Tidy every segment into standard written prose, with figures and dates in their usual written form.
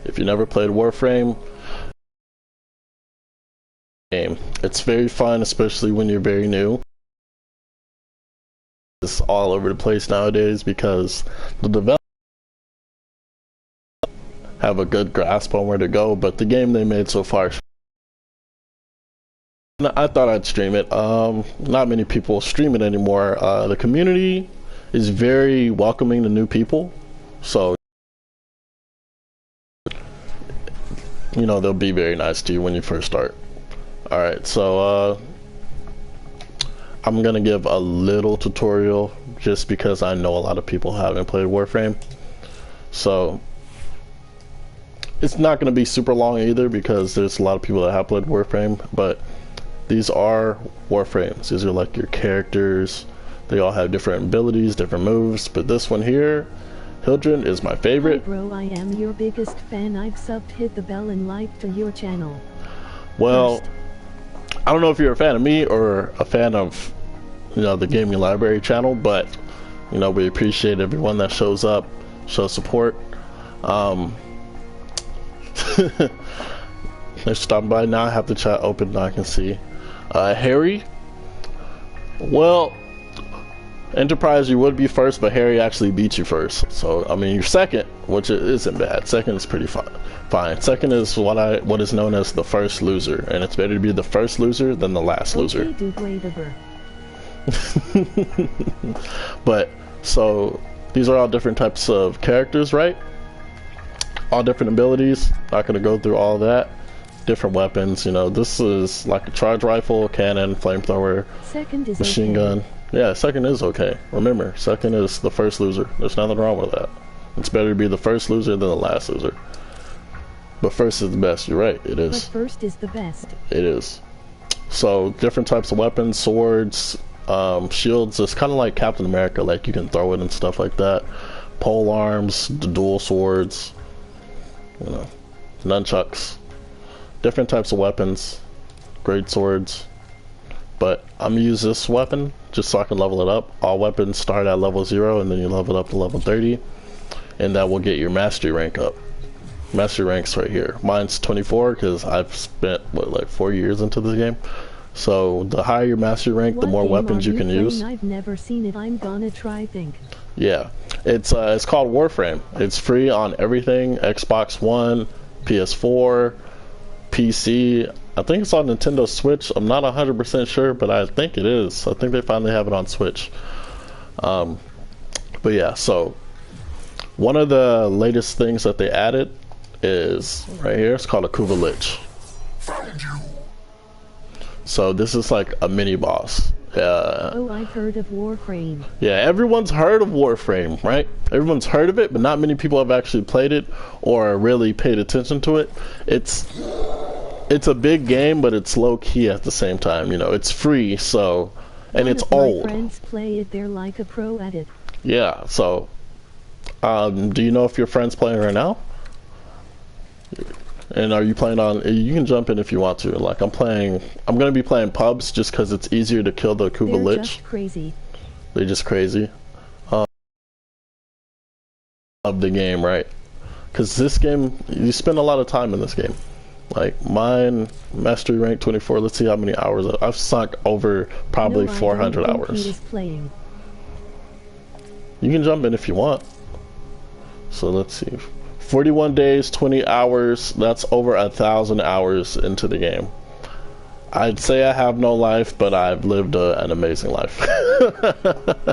If you never played Warframe, it's very fun, especially when you're very new. It's all over the place nowadays because the developers have a good grasp on where to go, but the game they made so far, I thought I'd stream it. Not many people stream it anymore. The community is very welcoming to new people, so you know they'll be very nice to you when you first start. Alright, so I'm gonna give a little tutorial just because I know a lot of people haven't played Warframe, so it's not gonna be super long either because there's a lot of people that have played Warframe, but these are Warframes. These are like your characters. They all have different abilities, different moves, but this one here, Hildren, is my favorite. Hi bro, I am your biggest fan. I've subbed, hit the bell and like to your channel. Well, First. I don't know if you're a fan of me or a fan of, you know, the Gaming Library channel, but you know, we appreciate everyone that shows up, shows support. They're stopping by now. I have the chat open now. I can see. Harry, well, Enterprise, you would be first, but Harry actually beat you first. So I mean, you're second, which isn't bad. Second is pretty fine. Second is what is known as the first loser, and it's better to be the first loser than the last loser. But so these are all different types of characters, right? All different abilities. Not gonna go through all that. Different weapons, you know, this is like a charge rifle, cannon, flamethrower, machine gun. Yeah, second is okay. Remember, second is the first loser. There's nothing wrong with that. It's better to be the first loser than the last loser. But first is the best, you're right, it is. But first is the best. It is. So, different types of weapons, swords, shields. It's kind of like Captain America, like you can throw it and stuff like that. Pole arms, the dual swords, you know, nunchucks. Different types of weapons, great swords, but I'm gonna use this weapon just so I can level it up. All weapons start at level 0 and then you level it up to level 30, and that will get your mastery rank up. Mastery rank's right here. Mine's 24 because I've spent what, like 4 years into this game. So the higher your mastery rank, the more weapons you can use. I've never seen it. I'm gonna try. Yeah, it's called Warframe. It's free on everything: Xbox One, PS4. PC, I think it's on Nintendo Switch. I'm not 100% sure, but I think it is. I think they finally have it on Switch. But yeah, so one of the latest things that they added is right here. It's called a Kuva Lich. So this is like a mini boss. Oh, I've heard of Warframe. Yeah, everyone's heard of Warframe, right? Everyone's heard of it, but not many people have actually played it or really paid attention to it. It's a big game, but it's low key at the same time. You know, it's free, so, and it's old. My friends play it. They're like a pro at it. Yeah. So, do you know if your friend's playing right now? And are you playing on? You can jump in if you want to. Like I'm gonna be playing pubs just because it's easier to kill the Kuva Lich. They're just crazy. They're just crazy. Of the game, right? Because this game, you spend a lot of time in this game. Like mine, mastery rank 24. Let's see how many hours I've sunk over. Probably 400 hours. He is playing. You can jump in if you want. So let's see. 41 days, 20 hours, that's over 1,000 hours into the game. I'd say I have no life, but I've lived an amazing life.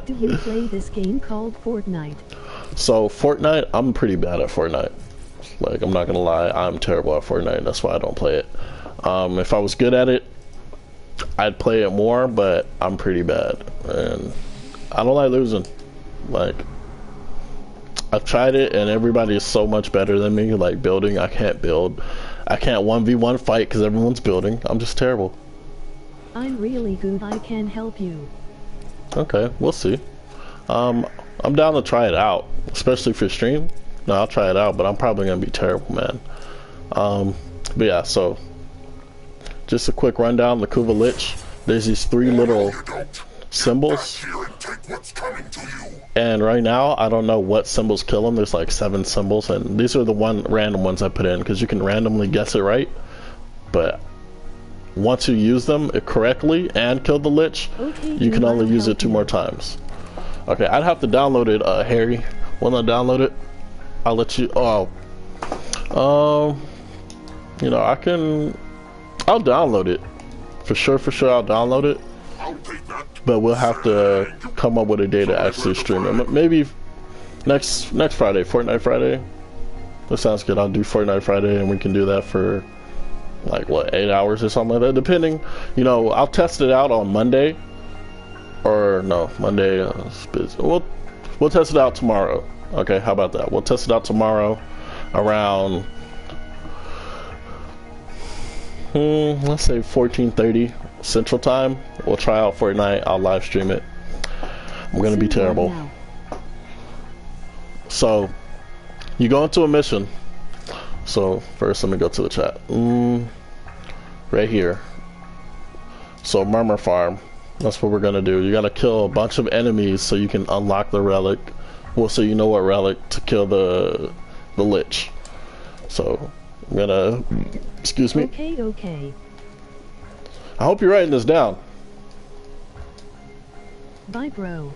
Do you play this game called Fortnite? So Fortnite, I'm pretty bad at Fortnite. Like, I'm not gonna lie, I'm terrible at Fortnite, that's why I don't play it. If I was good at it, I'd play it more, but I'm pretty bad. And I don't like losing. Like, I've tried it and everybody is so much better than me. Like building, I can't build. I can't 1v1 fight because everyone's building. I'm just terrible. I'm really good. I can help you. Okay, we'll see. I'm down to try it out, especially for stream. No, I'll try it out, but I'm probably gonna be terrible, man. But yeah, so just a quick rundown. The Kuva Lich. There's these three little symbols. And right now, I don't know what symbols kill them. There's like 7 symbols, and these are the random ones I put in because you can randomly guess it right. But once you use them correctly and kill the Lich, you can only use it 2 more times. Okay, I'd have to download it, Harry. When I download it, I'll let you. Oh, you know, I'll download it for sure. I'll download it. But we'll have to come up with a day to actually stream it. Maybe next Friday, Fortnite Friday. That sounds good. I'll do Fortnite Friday, and we can do that for like what, 8 hours or something like that. Depending, you know, I'll test it out on Monday. Or no, Monday. We'll test it out tomorrow. Okay, how about that? We'll test it out tomorrow around let's say 14:30 Central Time. We'll try out Fortnite. I'll live stream it. I'm gonna be terrible. So you go into a mission. So first, let me go to the chat. Right here. So Mysterymrr farm. That's what we're gonna do. You gotta kill a bunch of enemies so you can unlock the relic. Well, so you know what relic to kill the Lich. So I'm gonna, excuse me. Okay. I hope you're writing this down. Bye, bro.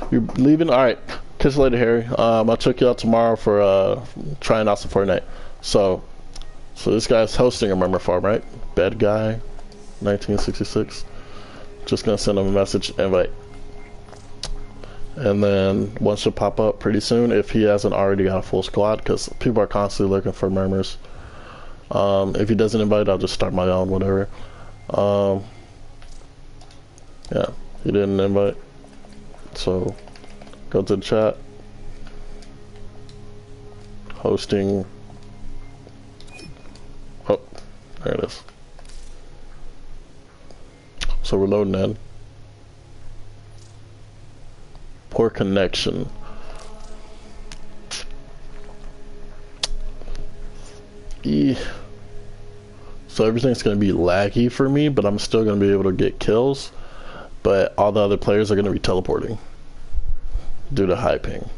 You're leaving? Alright. Catch you later, Harry. I'll check you out tomorrow for trying out some Fortnite. So this guy's hosting a Mysterymrr farm, right? Bad guy, 1966. Just gonna send him a message, invite. And then one should pop up pretty soon if he hasn't already got a full squad, because people are constantly looking for Mysterymrs. If he doesn't invite, I'll just start my own, whatever. Yeah, he didn't invite. So go to the chat. Hosting. Oh, there it is. So we're loading in. Poor connection. So everything's going to be laggy for me, but I'm still going to be able to get kills. But all the other players are going to be teleporting due to high ping.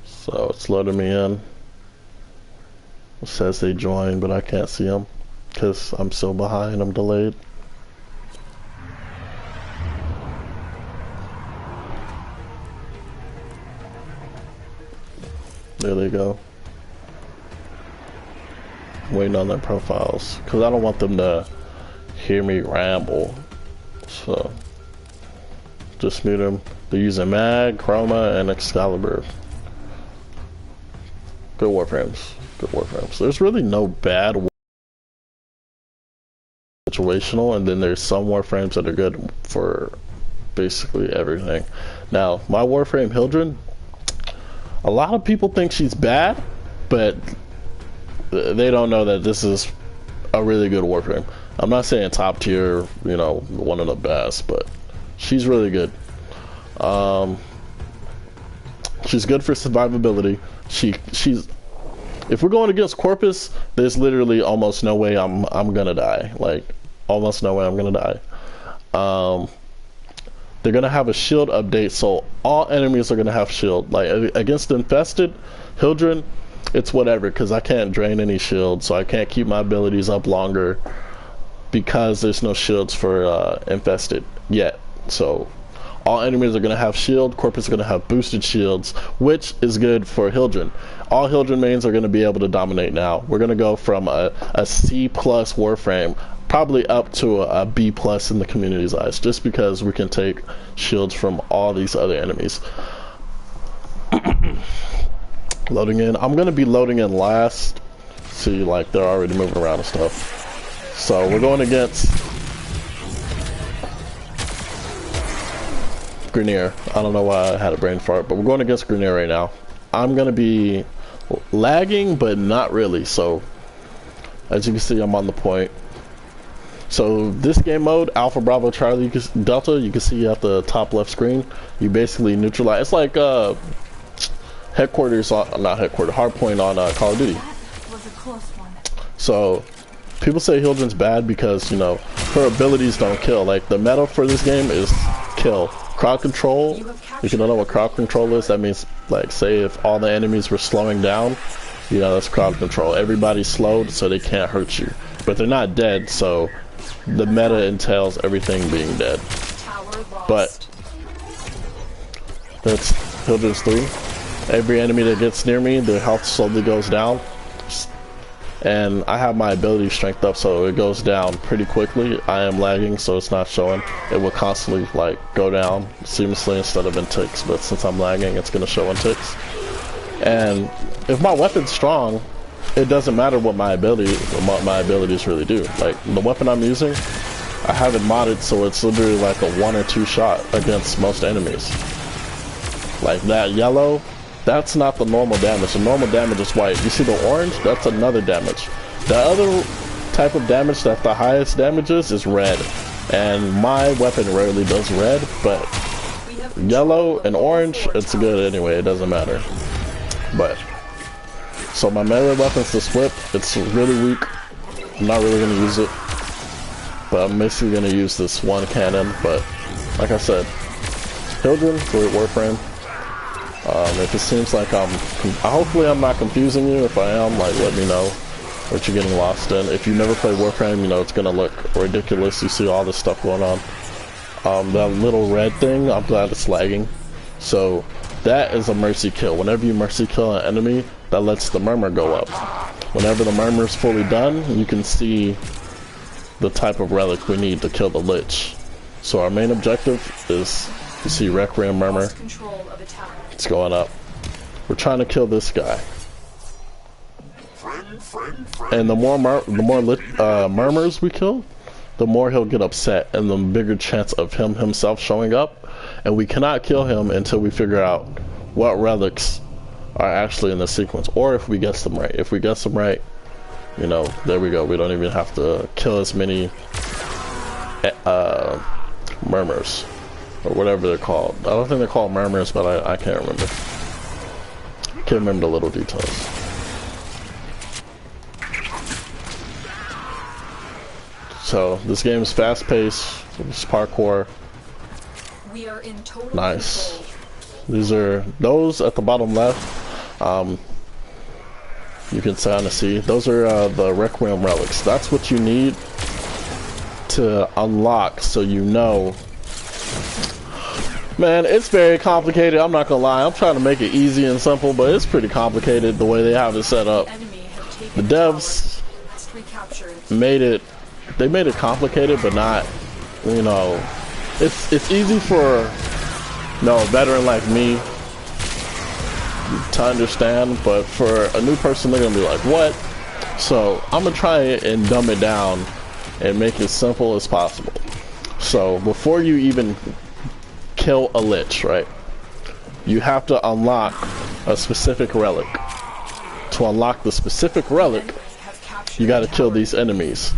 So it's loading me in. It says they joined, but I can't see them because I'm so behind. I'm delayed. There they go. Waiting on their profiles because I don't want them to hear me ramble. So just mute them. They're using Mag, Chroma, and Excalibur. Good Warframes. Good Warframes. There's really no bad situational, and then there's some Warframes that are good for basically everything. Now, my Warframe Hildren, a lot of people think she's bad, but they don't know that this is a really good Warframe. I'm not saying top tier, you know, one of the best, but she's really good. She's good for survivability. She's if we're going against Corpus, there's literally almost no way I'm gonna die. Like almost no way I'm gonna die. They're gonna have a shield update, so all enemies are gonna have shield. Like against infested Hildren, it's whatever because I can't drain any shields, so I can't keep my abilities up longer because there's no shields for infested yet. So all enemies are going to have shield. Corpus are going to have boosted shields, which is good for Hildren. All Hildren mains are going to be able to dominate now. We're going to go from a C+ Warframe probably up to a B+ in the community's eyes, just because we can take shields from all these other enemies. Loading in. I'm going to be loading in last. See, like, they're already moving around and stuff. So we're going against Grenier. I don't know why I had a brain fart, but we're going against Grenier right now. I'm going to be lagging, but not really. So as you can see, I'm on the point. So this game mode, Alpha Bravo Charlie Delta, you can see at the top left screen, you basically neutralize. It's like headquarters, not headquarters, hardpoint on Call of Duty. That was a close one. So people say Hildren's bad because, you know, her abilities don't kill. Like, the meta for this game is kill. Crowd control, if you don't know what crowd control is, that means, like, say if all the enemies were slowing down, you know, that's crowd control. Everybody's slowed so they can't hurt you. But they're not dead, so the meta entails everything being dead. But that's Hildren's 3. Every enemy that gets near me, their health slowly goes down. And I have my ability strength up, so it goes down pretty quickly. I am lagging, so it's not showing. It will constantly, like, go down seamlessly instead of in ticks, but since I'm lagging, it's gonna show in ticks. And if my weapon's strong, it doesn't matter what my abilities really do. Like, the weapon I'm using, I have it modded so it's literally like a 1 or 2 shot against most enemies. Like that yellow, that's not the normal damage. The normal damage is white. You see the orange? That's another damage. The other type of damage that the highest damage is red. And my weapon rarely does red, but yellow and orange, it's good anyway, it doesn't matter. But, so my melee weapon's this whip. It's really weak. I'm not really gonna use it. But I'm basically gonna use this one cannon, but like I said, Hildren, great Warframe. If it seems like hopefully I'm not confusing you. If I am, like, let me know what you're getting lost in. If you never played Warframe, you know it's gonna look ridiculous. You see all this stuff going on. That little red thing, I'm glad it's lagging. So that is a mercy kill. Whenever you mercy kill an enemy, that lets the murmur go up. Whenever the murmur is fully done, you can see the type of relic we need to kill the Lich. So our main objective is, you see Requiem Murmur. It's going up. We're trying to kill this guy. And the more murmurs we kill, the more he'll get upset and the bigger chance of him himself showing up. And we cannot kill him until we figure out what relics are actually in the sequence, or if we guess them right. If we guess them right, you know, there we go. We don't even have to kill as many murmurs, or whatever they're called. I don't think they're called murmurs, but I can't remember. Can't remember the little details. So this game is fast-paced. It's parkour. We are in total nice. Control. These are those at the bottom left. You can kind of see those are the Requiem relics. That's what you need to unlock, so you know. Man, it's very complicated. I'm not gonna lie. I'm trying to make it easy and simple, but it's pretty complicated the way they have it set up. The devs made it. They made it complicated, but not. You know, it's easy for a veteran like me to understand, but for a new person, they're gonna be like, "What?" So I'm gonna try and dumb it down and make it as simple as possible. So before you even kill a Lich, right, you have to unlock a specific relic. To unlock the specific relic, you got to kill these enemies.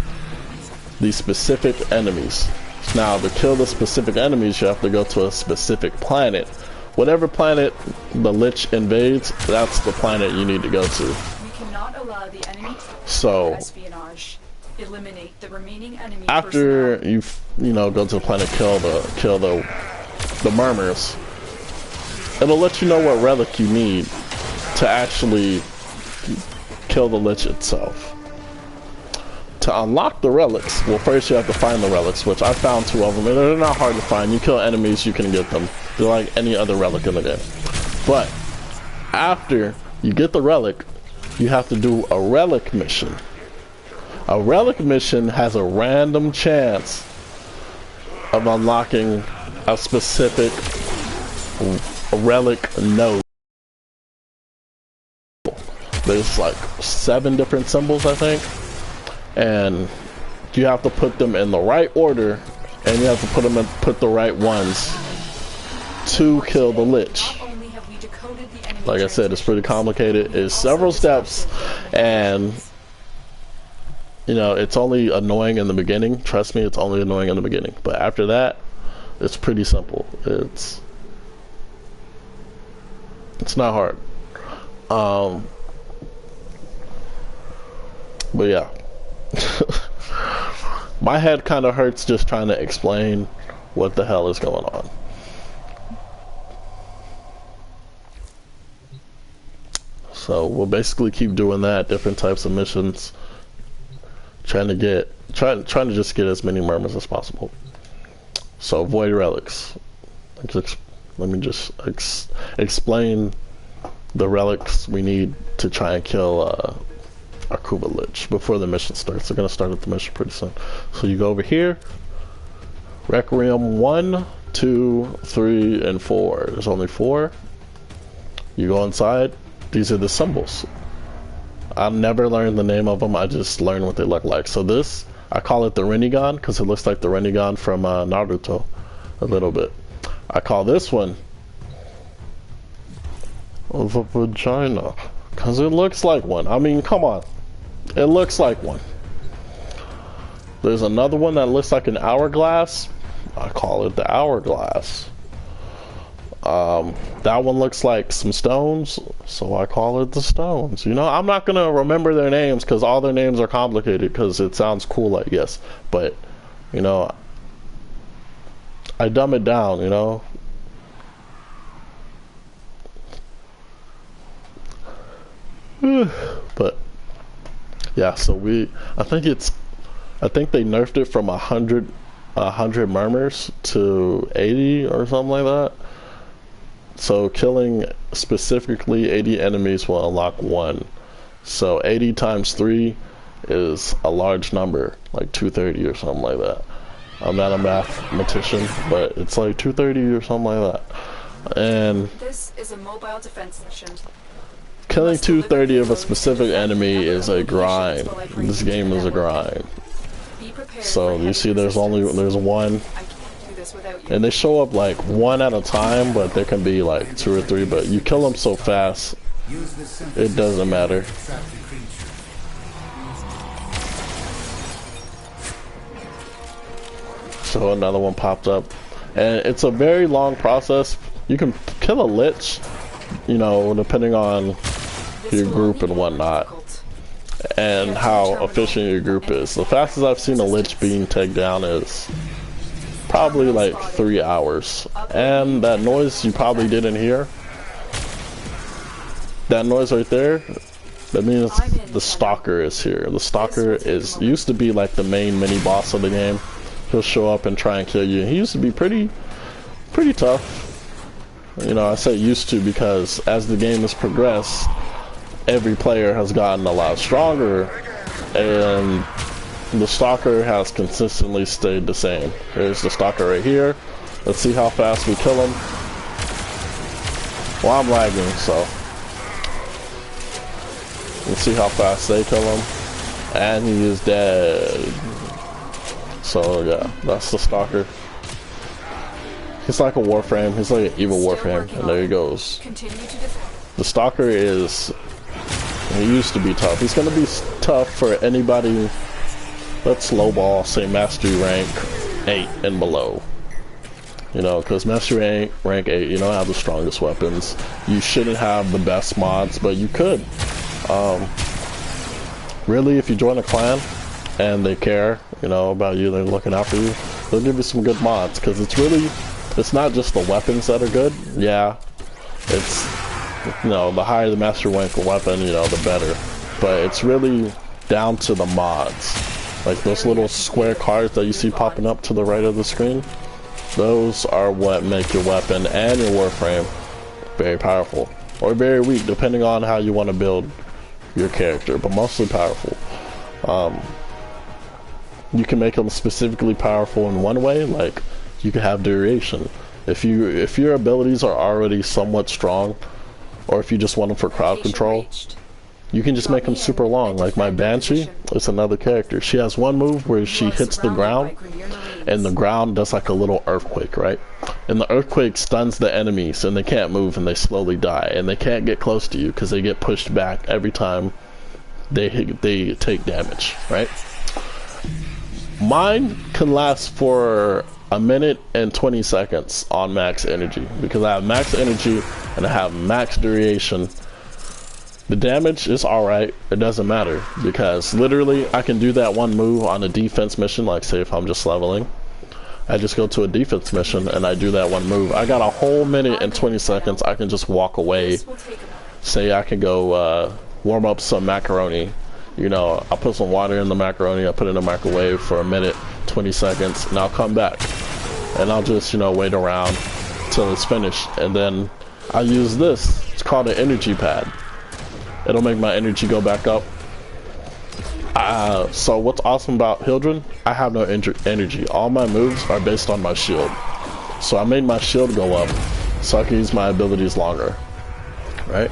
These specific enemies. Now, to kill the specific enemies, you have to go to a specific planet. Whatever planet the Lich invades, that's the planet you need to go to. We cannot allow the enemy so, espionage. Eliminate the remaining enemy after you go to the planet, kill the murmurs, it'll let you know what relic you need to actually kill the Lich itself. To unlock the relics, well, first you have to find the relics, which I found 2 of them, and they're not hard to find. You kill enemies, you can get them. They're like any other relic in the game. But after you get the relic, you have to do a relic mission. A relic mission has a random chance of unlocking a specific relic node. There's like 7 different symbols, I think. And you have to put them in the right order, and you have to put the right ones to kill the Lich. Like I said, it's pretty complicated. It's several steps, and you know, it's only annoying in the beginning. Trust me, it's only annoying in the beginning. But after that, it's pretty simple. It's not hard. But yeah. My head kind of hurts just trying to explain what the hell is going on. So we'll basically keep doing that, different types of missions, trying to just get as many murmurs as possible. So void relics. Let me just explain the relics we need to try and kill Akuba Lich before the mission starts. They're gonna start at the mission pretty soon. So you go over here. Requiem 1, 2, 3, and 4. There's only 4. You go inside. These are the symbols. I've never learned the name of them. I just learned what they look like. So this, I call it the Rinnegan because it looks like the Rinnegan from Naruto a little bit. I call this one the vagina because it looks like one. I mean, come on. It looks like one. There's another one that looks like an hourglass. I call it the hourglass. That one looks like some stones, so I call it the stones. You know, I'm not gonna remember their names because all their names are complicated because it sounds cool, I guess. But, you know, I dumb it down, you know. But yeah, so I think they nerfed it from 100 murmurs to 80 or something like that. So killing specifically 80 enemies will unlock 1. So 80 times 3 is a large number, like 230 or something like that. I'm not a mathematician, but it's like 230 or something like that. And this is a mobile defense mission. Killing 230 of a specific enemy is a grind. This game is a grind. So you see there's one. And they show up like one at a time, but there can be like 2 or 3, but you kill them so fast, it doesn't matter. So another one popped up. And it's a very long process. You can kill a lich, you know, depending on your group and whatnot, and how efficient your group is. The fastest I've seen a lich being taken down is probably like 3 hours. And that noise you probably didn't hear, that noise right there, that means the stalker is here. The stalker used to be like the main mini boss of the game. He'll show up and try and kill you. He used to be pretty tough. You know, I say used to because as the game has progressed, every player has gotten a lot stronger, and the stalker has consistently stayed the same. There's the stalker right here. Let's see how fast we kill him. Well, I'm lagging, so let's see how fast they kill him. And he is dead. So yeah, that's the stalker. He's like a Warframe. He's like an evil Warframe, and there he goes. The stalker he used to be tough. He's gonna be tough for anybody that's lowball, say mastery rank 8 and below. You know, because mastery rank 8, you don't have the strongest weapons. You shouldn't have the best mods, but you could. Really, if you join a clan and they care, you know, about you, they're looking out for you, they'll give you some good mods, because it's not just the weapons that are good. Yeah, it's, you know, the higher the master rank weapon, you know, the better. But it's really down to the mods. Like those little square cards that you see popping up to the right of the screen, those are what make your weapon and your Warframe very powerful. Or very weak, depending on how you want to build your character, but mostly powerful. You can make them specifically powerful in one way, like you can have duration. If your abilities are already somewhat strong, or if you just want them for crowd control, you can just make them super long. Like my Banshee, it's another character. She has one move where she hits the ground, and the ground does like a little earthquake, right? And the earthquake stuns the enemies, and they can't move, and they slowly die, and they can't get close to you because they get pushed back every time they take damage, right? Mine can last for a minute and 20 seconds on max energy, because I have max energy and I have max duration, The damage is alright, it doesn't matter, because literally I can do that one move on a defense mission, like say if I'm just leveling. I just go to a defense mission and I do that one move. I got a whole minute and 20 seconds, I can just walk away. Say I can go warm up some macaroni. You know, I'll put some water in the macaroni, I'll put it in the microwave for a minute, 20 seconds, and I'll come back. And I'll just, you know, wait around till it's finished. And then I use this, it's called an energy pad. It'll make my energy go back up. So what's awesome about Hildren, I have no energy. All my moves are based on my shield. So I made my shield go up so I can use my abilities longer. Right?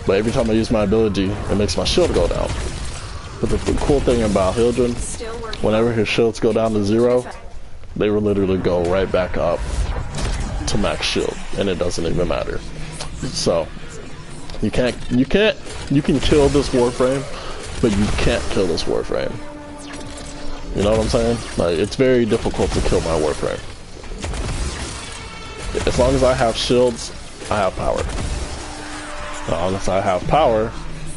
But every time I use my ability, it makes my shield go down. But the cool thing about Hildren, whenever his shields go down to 0, they will literally go right back up to max shield, and it doesn't even matter. So you can kill this Warframe, but you can't kill this Warframe. You know what I'm saying? Like, it's very difficult to kill my Warframe. As long as I have shields, I have power. As long as I have power,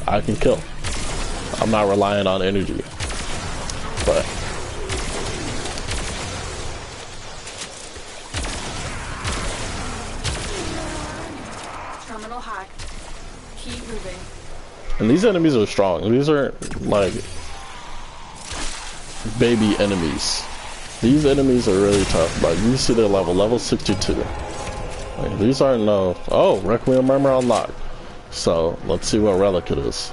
I can kill. I'm not relying on energy. But terminal hacked. Keep moving. and these enemies are strong. These aren't like baby enemies. These enemies are really tough. Like, you see their level 62. Like, these aren't no. Oh, Mysterymrr unlocked. So let's see what relic it is.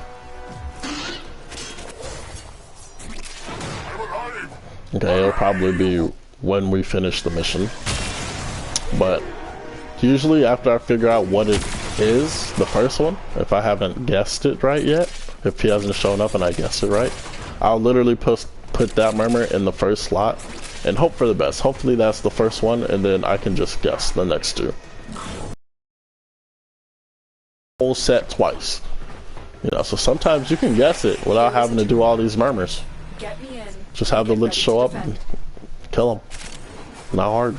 Okay, it'll probably be when we finish the mission. But usually after I figure out what it is, the first one, if I haven't guessed it right yet, if he hasn't shown up and I guessed it right, I'll literally put that murmur in the first slot and hope for the best. Hopefully that's the first one, and then I can just guess the next two. Whole set twice. You know, so sometimes you can guess it without having to do all these murmurs. Get me in. Just have the lich show up and kill them. Not hard.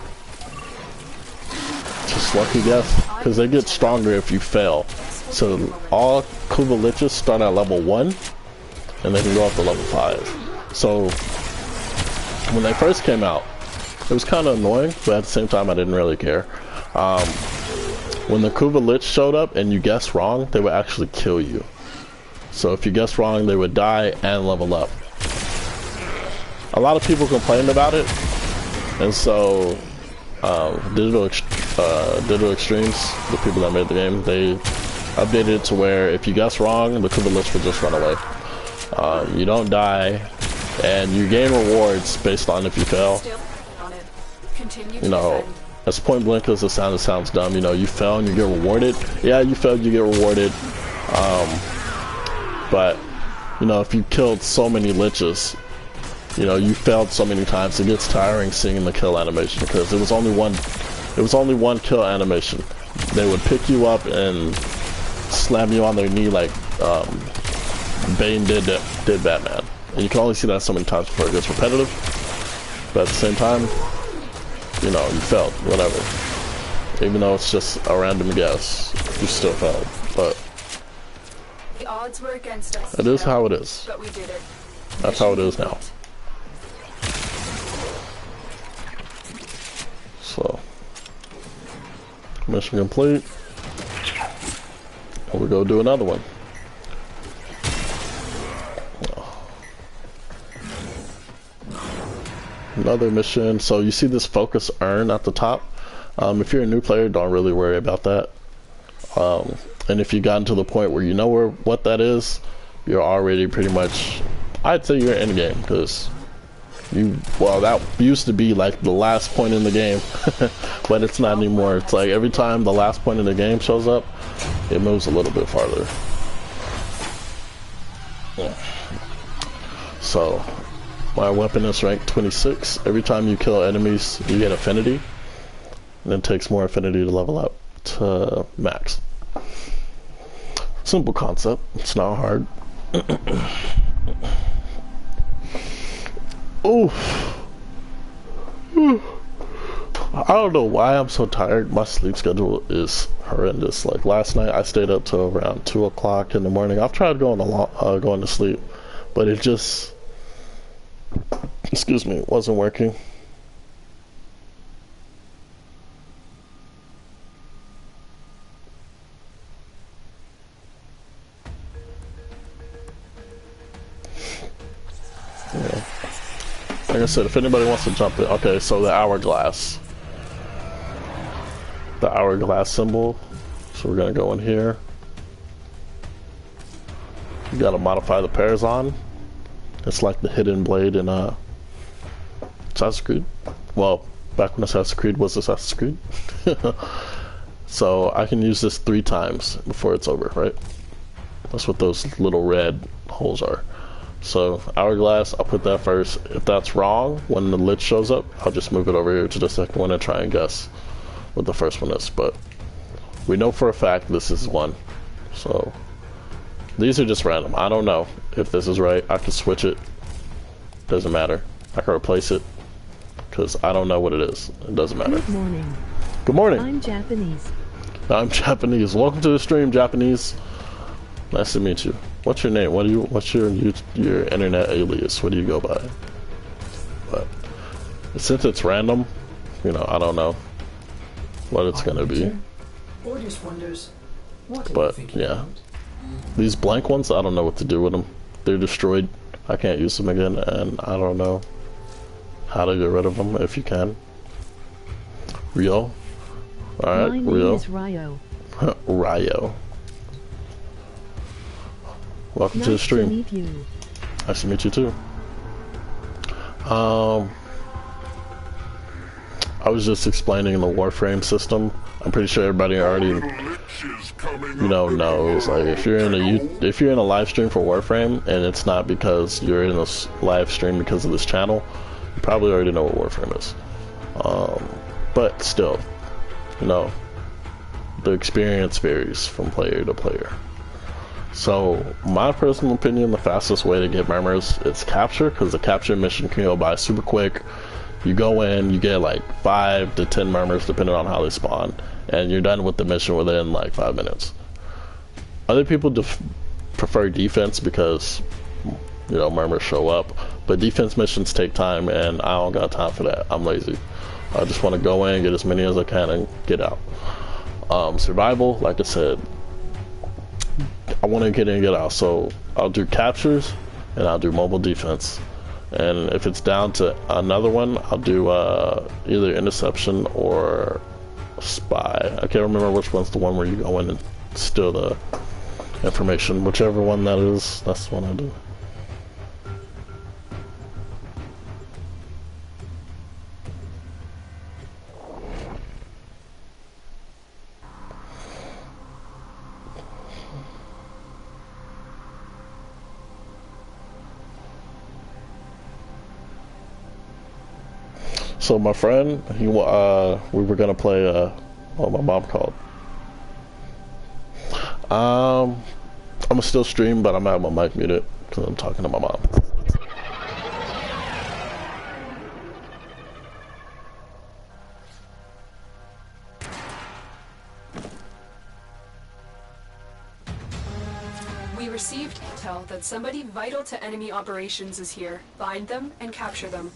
Just lucky guess, because they get stronger if you fail. So all Kuva liches start at level 1, and they can go up to level 5. So when they first came out, it was kind of annoying, but at the same time I didn't really care. When the Kuva lich showed up and you guessed wrong, they would actually kill you. So if you guessed wrong, they would die and level up. A lot of people complained about it, and so Digital Extremes, the people that made the game, they updated it to where if you guess wrong, the Kuva lich will just run away. You don't die, and you gain rewards based on if you fail. You know, as point blank as it sounds dumb. You know, you fell and you get rewarded. Yeah, you failed, you get rewarded. But you know, if you killed so many liches, you know, you failed so many times, it gets tiring seeing the kill animation, because it was only one kill animation. They would pick you up and slam you on their knee like Bane did Batman. And you can only see that so many times before it gets repetitive. But at the same time, you know, you failed, whatever. Even though it's just a random guess, you still failed. But The odds were against us. it is how it is. But we did it. That's how it is now. So, mission complete. And we go do another one. Another mission. So you see this focus urn at the top. If you're a new player, don't really worry about that. And if you gotten to the point where you know what that is, you're already pretty much, I'd say you're in game, because well, that used to be like the last point in the game, but it's not anymore. It's like every time the last point in the game shows up, it moves a little bit farther. Yeah. So my weapon is rank 26. Every time you kill enemies, you get affinity, and it takes more affinity to level up to max. Simple concept, it's not hard. Oof. I don't know why I'm so tired. My sleep schedule is horrendous. Like last night, I stayed up till around 2 o'clock in the morning. I've tried going to sleep, but it just, excuse me, it wasn't working. Yeah. Like I said, if anybody wants to jump in, okay. So the hourglass. The hourglass symbol. So we're gonna go in here. You gotta modify the Parazon. It's like the hidden blade in Assassin's Creed. Well, back when Assassin's Creed was Assassin's Creed. So I can use this 3 times before it's over, right? That's what those little red holes are. So hourglass, I'll put that first. If that's wrong, when the lid shows up, I'll just move it over here to the second one and try and guess what the first one is. But we know for a fact this is one. So these are just random. I don't know if this is right. I can switch it. Doesn't matter. I can replace it because I don't know what it is. It doesn't matter. Good morning. Good morning. I'm Japanese. I'm Japanese. Welcome to the stream, Japanese. Nice to meet you. What's your name? What's your internet alias? What do you go by? But since it's random, you know, I don't know what it's gonna be. But yeah, these blank ones, I don't know what to do with them. They're destroyed. I can't use them again, and I don't know how to get rid of them if you can. Rio. All right, My Rio. name is Ryo. Ryo. Welcome to the stream. Nice to meet you. Nice to meet you too. I was just explaining the Warframe system. I'm pretty sure everybody already, knows. Like if you're in a live stream for Warframe and it's not because you're in a live stream because of this channel, you probably already know what Warframe is. But still, the experience varies from player to player. So, my personal opinion, the fastest way to get murmurs is capture, because the capture mission can go by super quick. You go in, you get like 5 to 10 murmurs depending on how they spawn, and you're done with the mission within like 5 minutes. Other people prefer defense because, murmurs show up, but defense missions take time, and I don't got time for that. I'm lazy. I just want to go in, get as many as I can, and get out. Survival, like I said, I want to get in and get out, so I'll do captures and I'll do mobile defense, and if it's down to another one, I'll do either interception or spy. I can't remember which one's the one where you go in and steal the information. Whichever one that is, that's the one I do. So my friend, we were gonna play. Oh, my mom called. I'm gonna still stream, but I'm gonna have my mic muted because I'm talking to my mom. We received intel that somebody vital to enemy operations is here. Find them and capture them.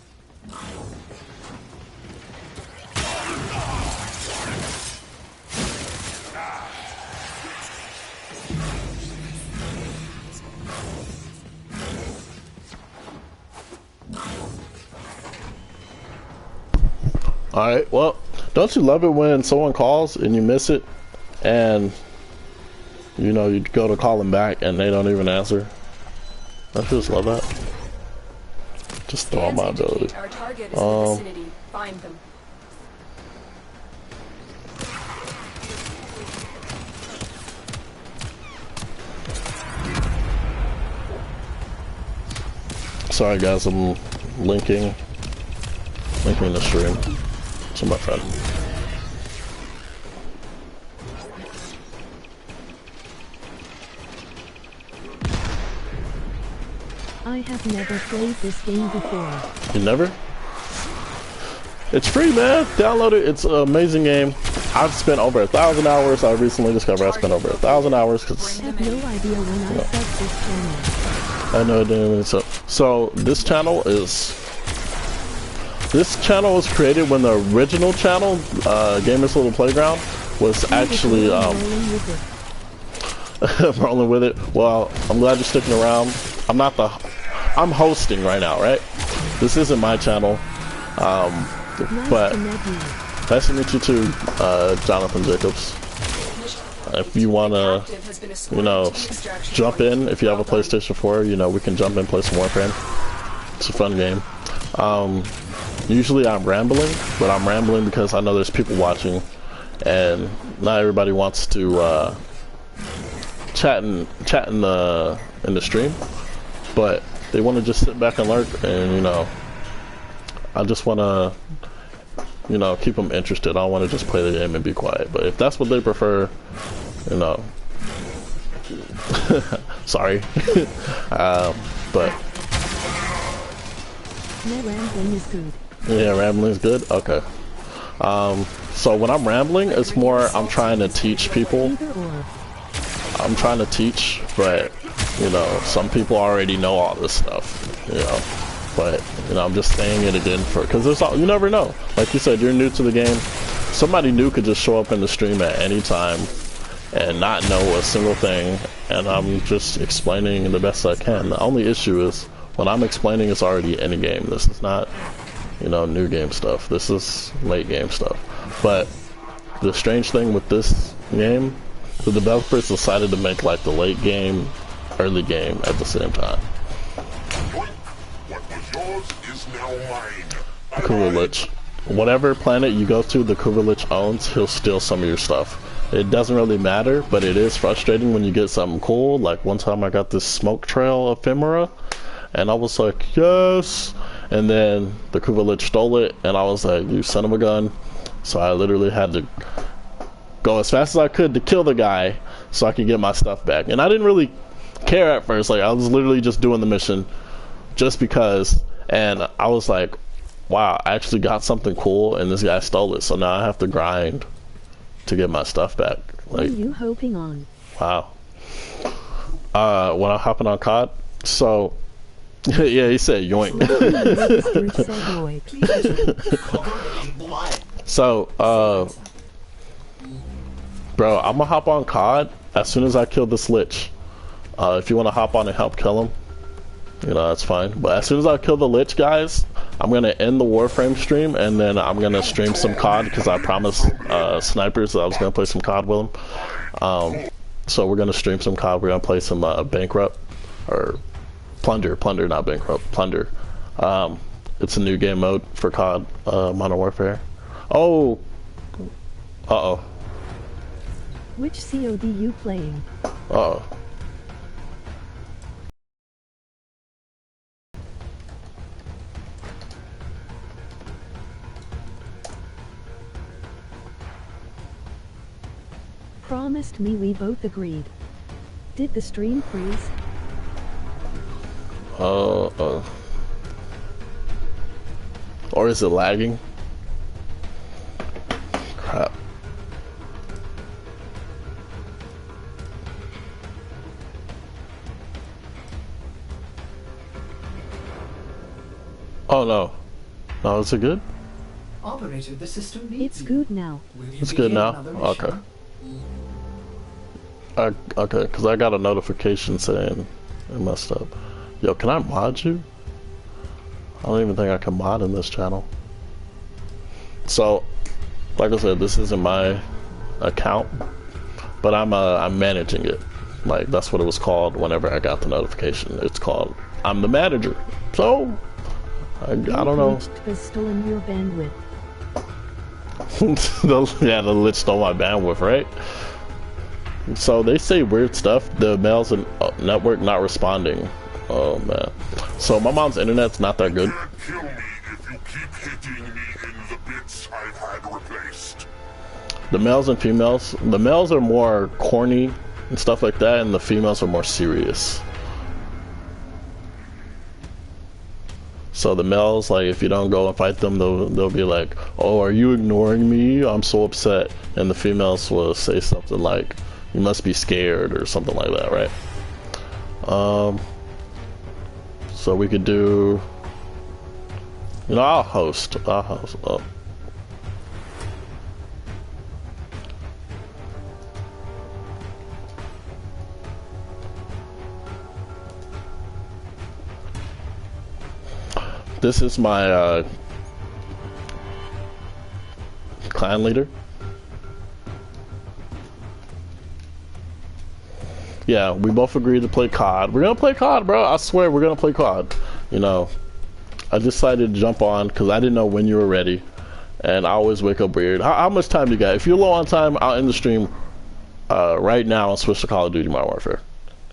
Alright, well, don't you love it when someone calls and you miss it, and you go to call them back and they don't even answer? Don't you just love that? Just throw out my ability. Our target is in the vicinity. Find them. Sorry guys, I'm linking the stream to my friend. I have never played this game before. You never? It's free, man. Download it. It's an amazing game. I've spent over 1,000 hours. I recently discovered I spent over 1,000 hours because I have no idea when I subbed this channel. I know it didn't. So this channel is was created when the original channel, Gamers Little Playground, was actually rolling with it. Well, I'm glad you're sticking around. I'm hosting right now, right? This isn't my channel. But nice to meet you too, Jonathan Jacobs. If you wanna, jump in, if you have a PlayStation 4, we can jump in and play some Warframe. It's a fun game. Usually I'm rambling, but I'm rambling because I know there's people watching, and not everybody wants to chat in the stream, but they want to just sit back and lurk, and I just want to keep them interested. I don't want to just play the game and be quiet. But if that's what they prefer, sorry. But No, rambling is good. Yeah, rambling is good. Okay. So when I'm rambling, it's more I'm trying to teach people. I'm trying to teach, but some people already know all this stuff. But I'm just saying it again because you never know. Like you said, you're new to the game. Somebody new could just show up in the stream at any time and not know a single thing, and I'm just explaining the best I can. The only issue is when I'm explaining, it's already in a game. This is not new game stuff. This is late game stuff. But the strange thing with this game, the developers decided to make like the late game, early game at the same time. The Kurulich. Whatever planet you go to, the Kurulich owns, he'll steal some of your stuff. It doesn't really matter, but it is frustrating when you get something cool. Like one time I got this smoke trail ephemera, and I was like, yes! And then the Kurulich stole it, and I was like, you son of a gun. So I literally had to go as fast as I could to kill the guy so I could get my stuff back. And I didn't really care at first. Like, I was literally just doing the mission just because. And I was like, wow, I actually got something cool and this guy stole it. So now I have to grind to get my stuff back. What are you hoping on? Wow. When I'm hopping on COD, so yeah, he said yoink. So, bro, I'm gonna hop on COD as soon as I kill this Lich. If you want to hop on and help kill him, that's fine. But as soon as I kill the Lich, guys, I'm gonna end the Warframe stream, and then I'm gonna stream some COD because I promised snipers that I was gonna play some COD with them. So we're gonna stream some COD. We're gonna play some Bankrupt or Plunder, not Bankrupt, Plunder. It's a new game mode for COD, Modern Warfare. Oh, uh-oh. Which COD you playing? Uh-oh. Promised me we both agreed. Did the stream freeze? Or is it lagging? Crap. Oh no. No, is it good? Operator, the system needs It's good now. It's good now? Okay. Okay, because I got a notification saying it messed up. Yo, can I mod you? I don't even think I can mod in this channel. So, like I said, this isn't my account, but I'm managing it. Like, that's what it was called whenever I got the notification. It's called, I'm the manager. So, I don't know. Has stolen your bandwidth. Yeah, the Lich stole my bandwidth, right? So they say weird stuff. The mails and network not responding. Oh man. So my mom's internet's not that good. Kill me if you keep hitting me in the bits I've had replaced. The males and females. The males are more corny and stuff like that, and the females are more serious. So the males, like, if you don't go and fight them, they'll be like, "Oh, are you ignoring me? I'm so upset." And the females will say something like, "You must be scared," or something like that, right? So we could do, you know, I'll host. Oh. This is my clan leader. Yeah, we both agreed to play COD. We're gonna play COD, bro. I swear we're gonna play COD. You know, I decided to jump on because I didn't know when you were ready, and I always wake up weird. How much time do you got? If you're low on time, I'll end the stream right now and switch to Call of Duty Modern Warfare.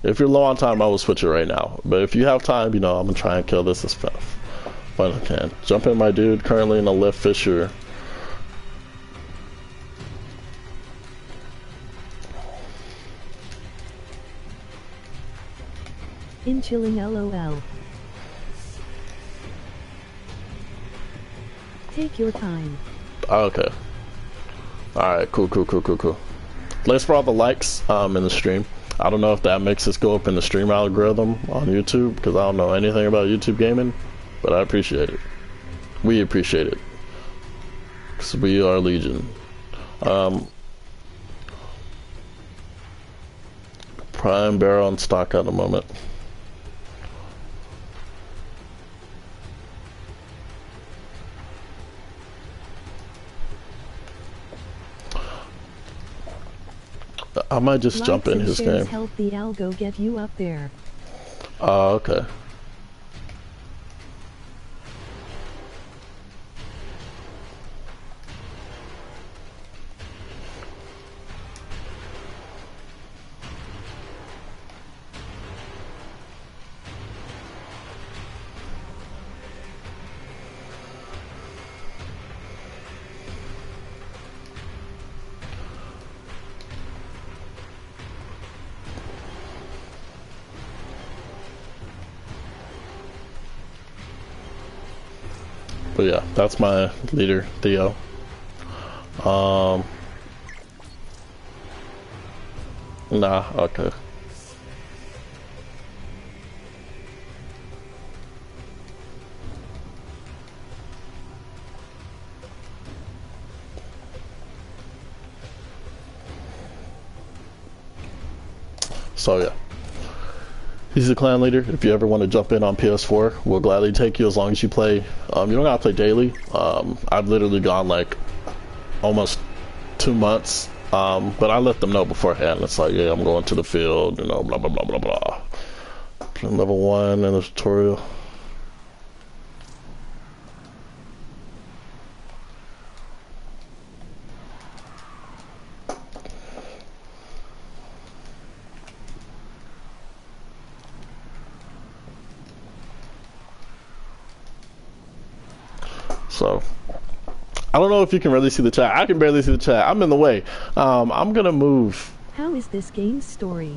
If you're low on time, I will switch it right now. But if you have time, you know, I'm gonna try and kill this as fast as I can. Jump in, my dude. Currently in a lift fissure. In chilling LOL. Take your time. Okay. Alright, cool. Thanks for all the likes in the stream. I don't know if that makes us go up in the stream algorithm on YouTube, because I don't know anything about YouTube gaming, but I appreciate it. We appreciate it. Because we are Legion. Prime barrel in stock at the moment. I might just jump in his game. Help the algo get you up there. Oh, okay. But yeah, that's my leader, Theo. Nah, okay. So yeah. He's the clan leader. If you ever want to jump in on PS4, we'll gladly take you as long as you play. You don't gotta play daily. I've literally gone like almost 2 months. But I let them know beforehand. It's like, yeah, I'm going to the field, you know, blah, blah, blah, blah, blah. Level 1 in the tutorial. So, I don't know if you can really see the chat. I can barely see the chat. I'm in the way. I'm gonna move. How is this game's story?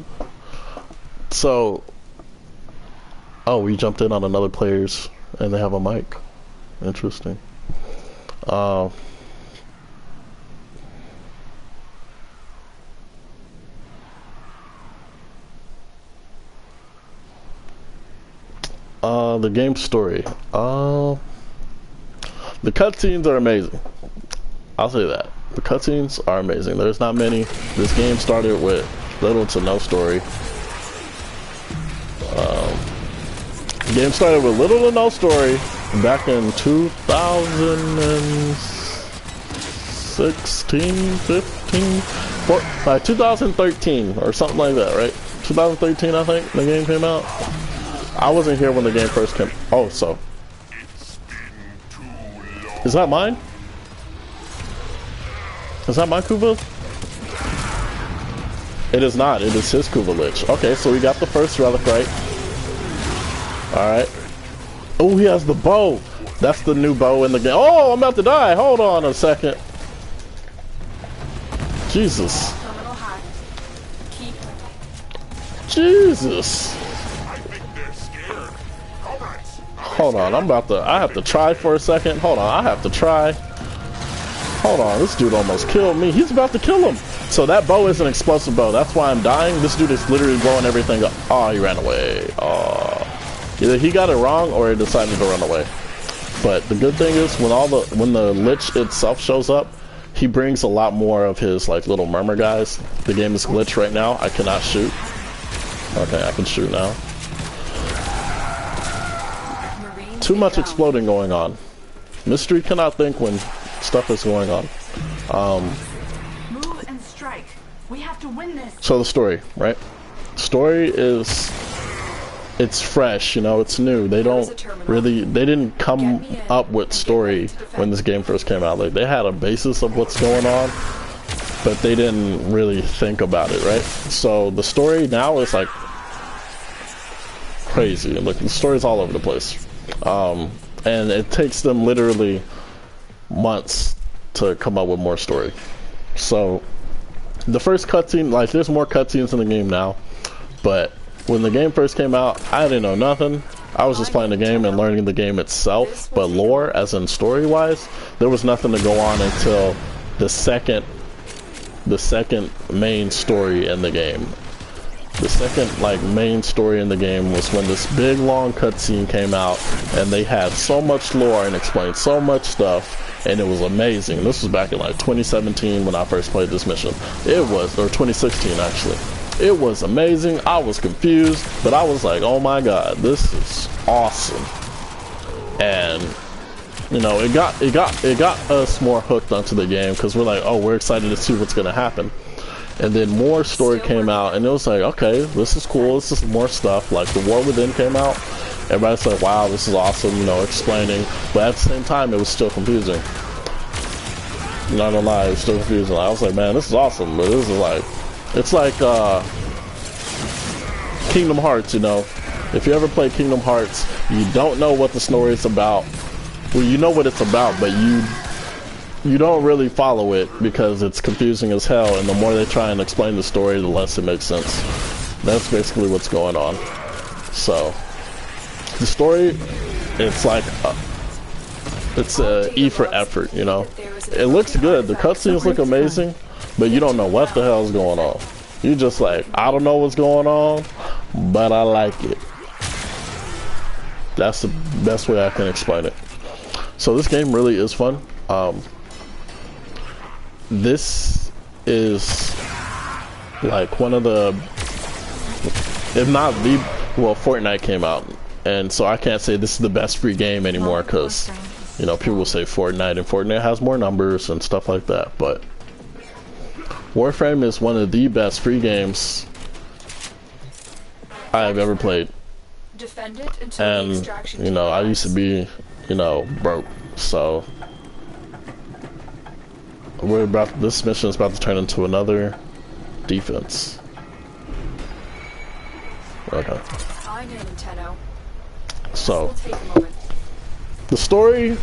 So, oh, we jumped in on another player's and they have a mic. Interesting. The game story. The cutscenes are amazing. I'll say that. The cutscenes are amazing. There's not many. This game started with little to no story. The game started with little to no story back in 2016, 15, 2013 or something like that, right? 2013, I think the game came out. I wasn't here when the game first came. Oh, so. Is that mine? Is that my Kuva? It is not. It is his Kuva Lich. Okay, so we got the first relic right. Alright. Oh, he has the bow. That's the new bow in the game. Oh, I'm about to die. Hold on a second. Jesus. Jesus. Hold on, I have to try for a second. Hold on, I have to try. Hold on, this dude almost killed me. He's about to kill him. So that bow is an explosive bow. That's why I'm dying. This dude is literally blowing everything up. Oh, he ran away. Oh. Either he got it wrong or he decided to run away. But the good thing is when the Lich itself shows up, he brings a lot more of his like little murmur guys. The game is glitched right now. I cannot shoot. Okay, I can shoot now. Too much exploding going on. Mystery cannot think when stuff is going on. Move and strike. We have to win this. So the story, right? Story is, it's fresh, you know, it's new. They didn't come up with story when this game first came out. Like, they had a basis of what's going on, but they didn't really think about it, right? So the story now is like crazy. Like, the story's all over the place. And it takes them literally months to come up with more story. So the first cutscene, like, there's more cutscenes in the game now, but when the game first came out, I didn't know nothing. I was just playing the game and learning the game itself, but lore, as in story wise, there was nothing to go on until the second main story in the game. The second like main story in the game was when this big long cutscene came out, and they had so much lore and explained so much stuff, and it was amazing. This was back in like 2017 when I first played this mission. It was, or 2016 actually. It was amazing. I was confused, but I was like, oh my god, this is awesome. And you know, it got us more hooked onto the game because we're like, oh, we're excited to see what's gonna happen. And then more story came out, and it was like, okay, this is cool, this is more stuff. Like, the War Within came out, everybody's like, wow, this is awesome, you know, explaining. But at the same time, it was still confusing. Not gonna lie, it was still confusing. I was like, man, this is awesome, but this is like, it's like Kingdom Hearts, you know. If you ever play Kingdom Hearts, you don't know what the story is about. Well, you know what it's about, but you don't really follow it because it's confusing as hell, and the more they try and explain the story, the less it makes sense. That's basically what's going on. So the story, it's like it's a E for effort, you know. It looks good, the cutscenes look amazing, but you don't know what the hell is going on. You just like, I don't know what's going on, but I like it. That's the best way I can explain it. So this game really is fun. This is like one of the, if not the, well, Fortnite came out, and so I can't say this is the best free game anymore because, you know, people will say Fortnite, and Fortnite has more numbers and stuff like that, but Warframe is one of the best free games I have ever played. And, you know, I used to be, you know, broke, so this mission is about to turn into another defense. Okay. So the story,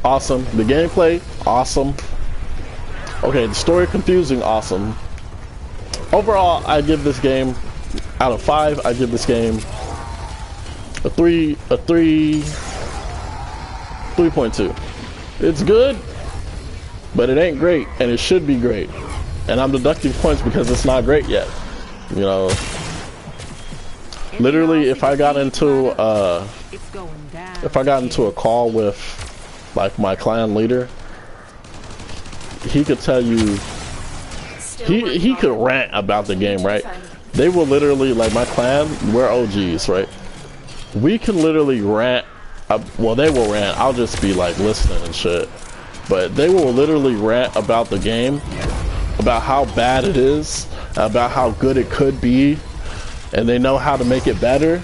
awesome. The gameplay, awesome. Okay, the story confusing, awesome. Overall, I give this game, out of 5, I give this game a 3.2. It's good, but it ain't great, and it should be great. And I'm deducting points because it's not great yet. You know, literally, if I got into a call with like my clan leader, he could tell you, he could rant about the game, right? They will literally, like my clan, we're OGs, right? We can literally rant, well, they will rant, I'll just be like listening and shit. But they will literally rant about the game, about how bad it is, about how good it could be, and they know how to make it better,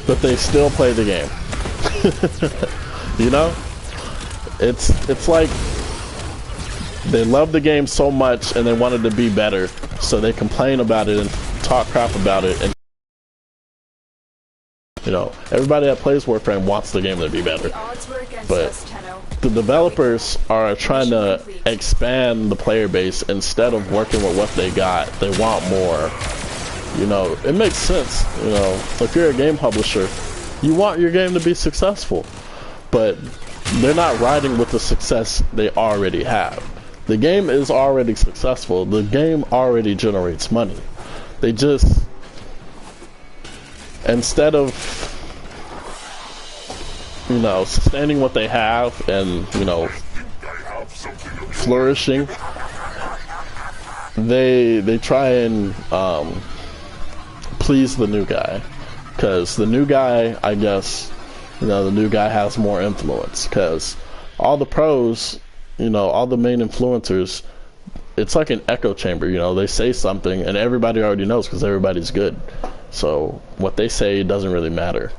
but they still play the game. You know? It's like they love the game so much and they want it to be better, so they complain about it and talk crap about it. And you know, everybody that plays Warframe wants the game to be better, but the developers are trying to expand the player base instead of working with what they got. They want more. You know, it makes sense. You know, if you're a game publisher, You want your game to be successful, but they're not riding with the success they already have. The game is already successful. The game already generates money. They just, instead of, you know, sustaining what they have and, you know, flourishing, they try and please the new guy, because the new guy, I guess, you know, the new guy has more influence, because all the pros, you know, all the main influencers, it's like an echo chamber, you know, they say something and everybody already knows because everybody's good. So what they say doesn't really matter.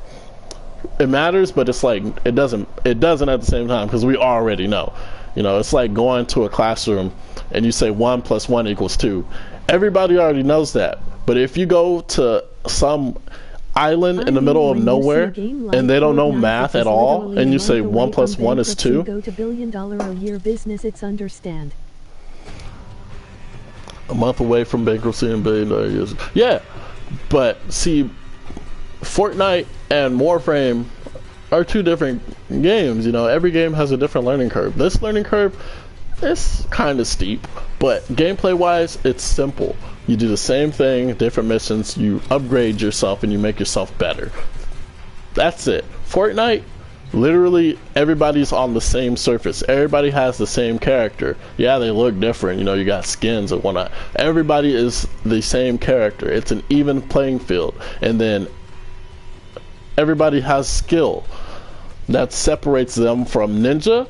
It matters, but it's like it doesn't at the same time, because we already know. You know, it's like going to a classroom and you say 1 + 1 = 2. Everybody already knows that. But if you go to some island in the middle of nowhere and they don't know math at all, and you say 1 + 1 is 2, go to $1 billion a year business, it's understand. a month away from bankruptcy and $1 billion years. Yeah, but see, Fortnite and Warframe are two different games. You know, every game has a different learning curve. This learning curve is kind of steep, but gameplay wise, it's simple. You do the same thing, different missions, you upgrade yourself and you make yourself better. That's it. Fortnite, literally everybody's on the same surface. Everybody has the same character. Yeah, they look different. You know, you got skins and whatnot. Everybody is the same character. It's an even playing field. And then everybody has skill that separates them from Ninja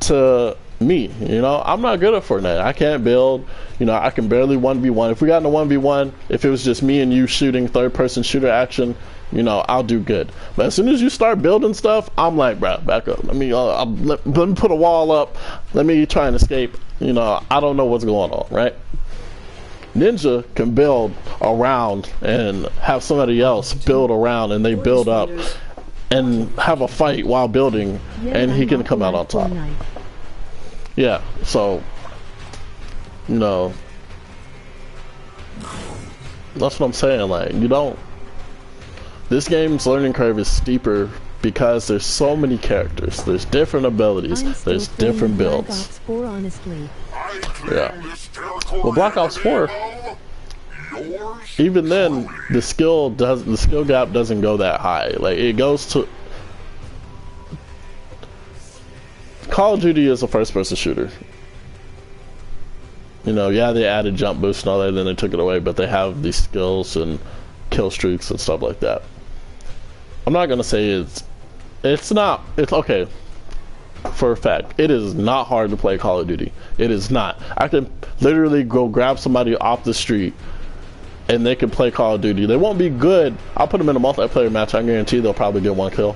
to me. You know, I'm not good at Fortnite. I can't build. You know, I can barely 1v1. If we got in a 1v1, if it was just me and you shooting third-person shooter action, you know, I'll do good. But as soon as you start building stuff, I'm like, bro, back up. Let me put a wall up. Let me try and escape. You know, I don't know what's going on, right? Ninja can build around and have somebody else build around, and they build up and have a fight while building, and he can come out on top. Yeah, so, you know, that's what I'm saying. Like, you don't, this game's learning curve is steeper because there's so many characters, there's different abilities, there's different builds. Black Ops 4, honestly. Yeah. Well, Black Ops 4, even then, the skill gap doesn't go that high. Like, it goes to, Call of Duty is a first-person shooter. You know, yeah, they added jump boost and all that, then they took it away, but they have these skills and kill streaks and stuff like that. I'm not gonna say it's okay. For a fact, it is not hard to play Call of Duty. It is not. I can literally go grab somebody off the street and they can play Call of Duty. They won't be good. I'll put them in a multiplayer match. I guarantee they'll probably get 1 kill.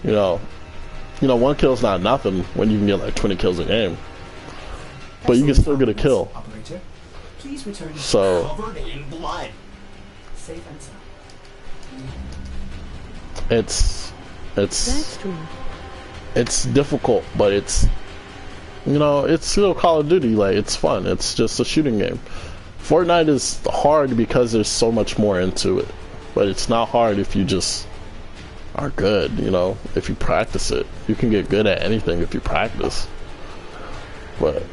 You know, 1 kill's not nothing when you can get like 20 kills a game. But you can still get a kill. Operator, please return So covered in blood. Safe and sound. That's true. It's difficult, but it's, you know, it's still Call of Duty. Like, it's fun. It's just a shooting game. Fortnite is hard because there's so much more into it, but it's not hard if you just are good. You know, if you practice it, you can get good at anything if you practice. But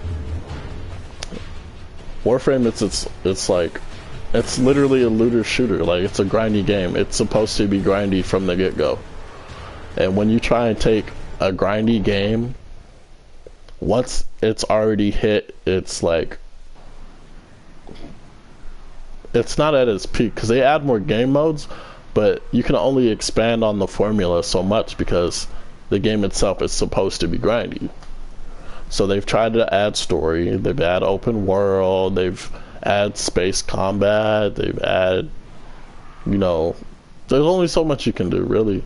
Warframe, it's like, it's literally a looter shooter. Like, it's a grindy game. It's supposed to be grindy from the get-go. And when you try and take a grindy game, once it's already hit, it's like, it's not at its peak, because they add more game modes, but you can only expand on the formula so much because the game itself is supposed to be grindy. So they've tried to add story, they've added open world, they've added space combat, they've added, you know, there's only so much you can do, really.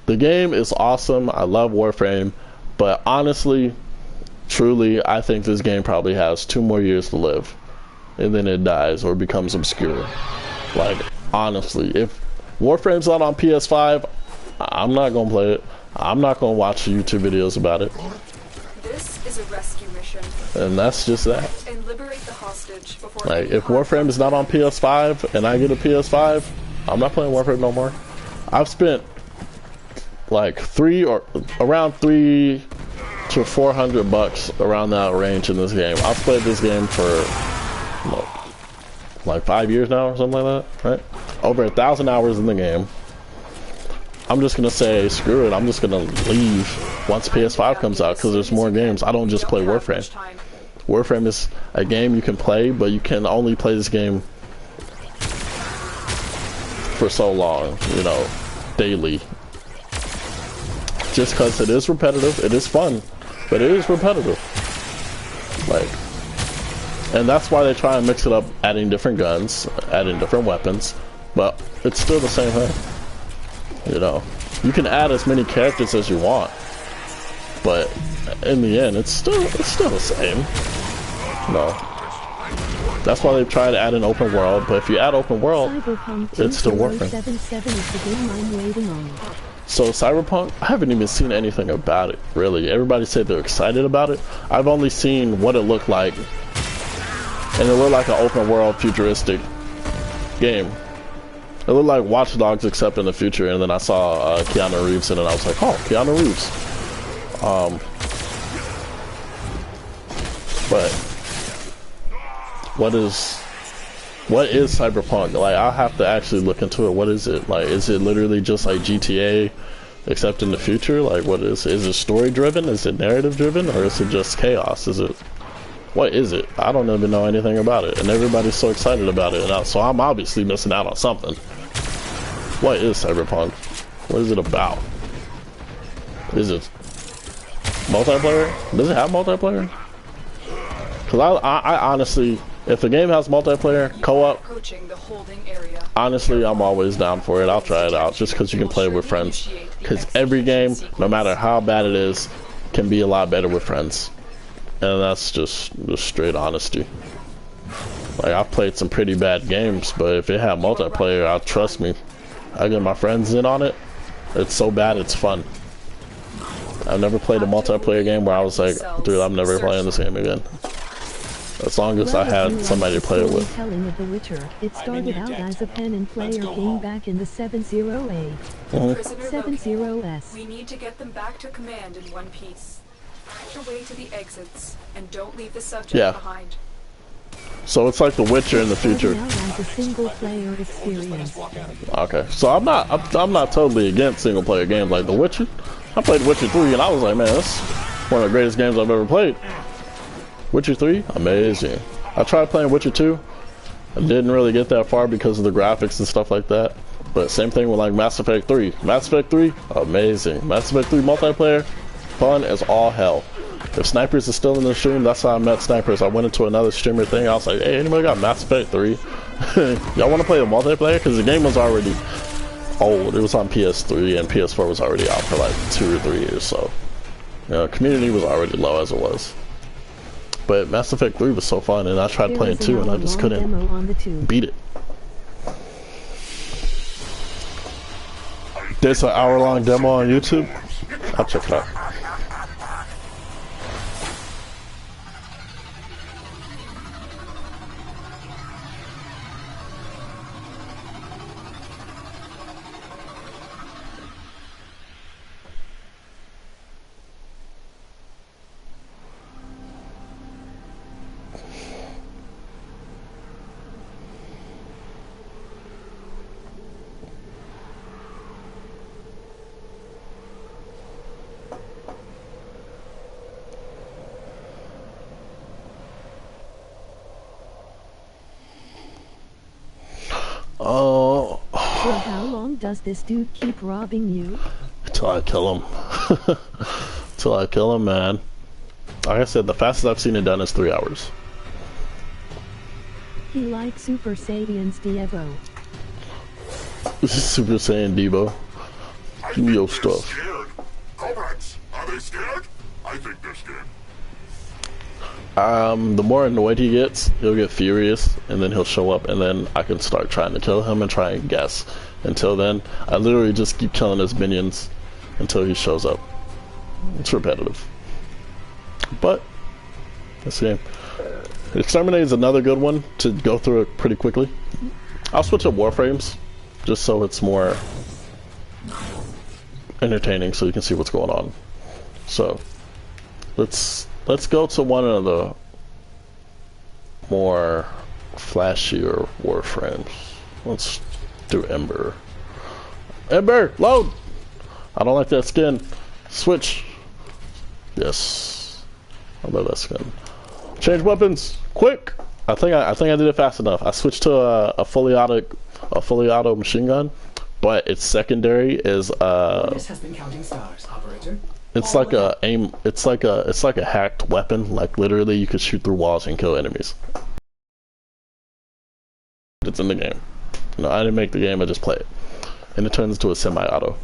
The game is awesome. I love Warframe, but honestly, truly, I think this game probably has 2 more years to live, and then it dies or becomes obscure. Like, honestly, if Warframe's not on PS5, I'm not gonna play it. I'm not gonna watch YouTube videos about it. This is a rescue mission. And that's just that. And liberate the hostage before Like, if Warframe is not on PS5 and I get a PS5, I'm not playing Warframe no more. I've spent like around 3 to 400 bucks around that range in this game. I've played this game for like 5 years now or something like that, right? Over 1,000 hours in the game. I'm just gonna say screw it. I'm just gonna leave once PS5 comes out because there's more games. I don't just play Warframe. Warframe is a game you can play, but you can only play this game for so long, you know, daily. Just because it is repetitive, it is fun, but it is repetitive. Like, and that's why they try and mix it up, adding different guns, adding different weapons, but it's still the same thing. You know, you can add as many characters as you want, but in the end, it's still the same. No, that's why they've tried to add an open world. But if you add open world, it's still Warframe. So Cyberpunk, I haven't even seen anything about it, really. Everybody said they're excited about it. I've only seen what it looked like, and it looked like an open world futuristic game. It looked like Watch Dogs except in the future, and then I saw Keanu Reeves in it, and I was like, oh, Keanu Reeves. But what is Cyberpunk? Like, I'll have to actually look into it. What is it? Like, is it literally just like GTA except in the future? Like, what is it story driven? Is it narrative driven? Or is it just chaos? What is it? I don't even know anything about it, and everybody's so excited about it, and so I'm obviously missing out on something. What is Cyberpunk? What is it about? Is it multiplayer? Does it have multiplayer? Because I honestly, if the game has multiplayer, co-op, honestly, I'm always down for it. I'll try it out just because you can play with friends. Because every game, no matter how bad it is, can be a lot better with friends. And that's just straight honesty. Like, I've played some pretty bad games, but if it had multiplayer, trust me, I get my friends in on it. It's so bad, it's fun. I've never played a multiplayer game where I was like, dude, I'm never playing this game again. As long as I had somebody to play it with. Of The Witcher. It started out as a pen and player game back in the 70A. 70S. We need to get them back to command in one piece. Find your way to the exits, and don't leave the subject behind. So it's like The Witcher in the future. As a single player experience. Okay, so I'm not totally against single player games like The Witcher. I played Witcher 3 and I was like, man, that's one of the greatest games I've ever played. Witcher 3, amazing. I tried playing Witcher 2. I didn't really get that far because of the graphics and stuff like that. But same thing with like Mass Effect 3. Mass Effect 3, amazing. Mass Effect 3 multiplayer, fun as all hell. If Snipers is still in the stream, that's how I met Snipers. I went into another streamer thing. I was like, hey, anybody got Mass Effect 3? Y'all want to play the multiplayer? Because the game was already old. It was on PS3 and PS4 was already out for like 2 or 3 years. So, you know, community was already low as it was. But Mass Effect 3 was so fun, and I tried playing 2 and I just couldn't beat it. There's an hour-long demo on YouTube. I'll check it out. Oh. For how long does this dude keep robbing you? Till I kill him. Till I kill him, man. Like I said, the fastest I've seen it done is 3 hours. He likes Super Saiyan's Devo. Super Saiyan Debo. Give me your stuff. Scared. Comrades, are they scared? I think they're scared. The more annoyed he gets, he'll get furious, and then he'll show up, and then I can start trying to kill him and try and guess. Until then, I literally just keep killing his minions until he shows up. It's repetitive. But, that's the game. Exterminate is another good one to go through it pretty quickly. I'll switch up Warframes, just so it's more entertaining, so you can see what's going on. So let's go to one of the more flashier Warframes. Let's do Ember. Ember, load! I don't like that skin. Switch. Yes. I love that skin. Change weapons, quick! I think I did it fast enough. I switched to a fully auto machine gun, but its secondary is This has been counting stars, operator. it's like a aim. It's like a hacked weapon. Like literally, you could shoot through walls and kill enemies. It's in the game. No, I didn't make the game. I just play it, and it turns into a semi-auto.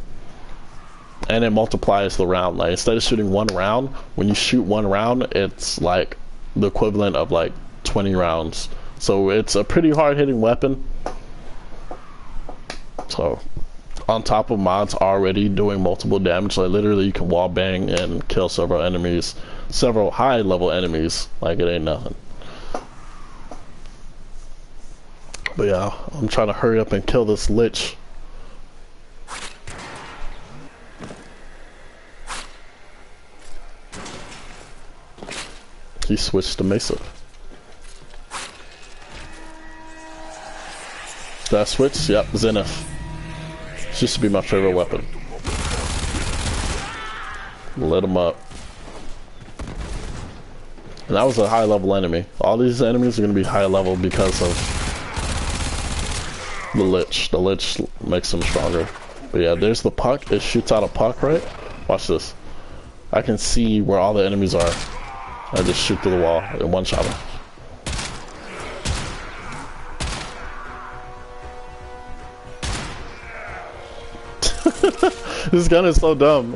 And it multiplies the round. Like instead of shooting one round, when you shoot one round, it's like the equivalent of like 20 rounds. So it's a pretty hard-hitting weapon. So on top of mods already doing multiple damage, like literally you can wall bang and kill several enemies, several high-level enemies. Like it ain't nothing. But yeah, I'm trying to hurry up and kill this lich. He switched to Mesa. Did I switch? Yep, Zenith. This used to be my favorite weapon. Lit him up. And that was a high level enemy. All these enemies are going to be high level because of the Lich. The Lich makes them stronger. But yeah, there's the puck. It shoots out a puck, right? Watch this. I can see where all the enemies are. I just shoot through the wall and one shot him. This gun is so dumb.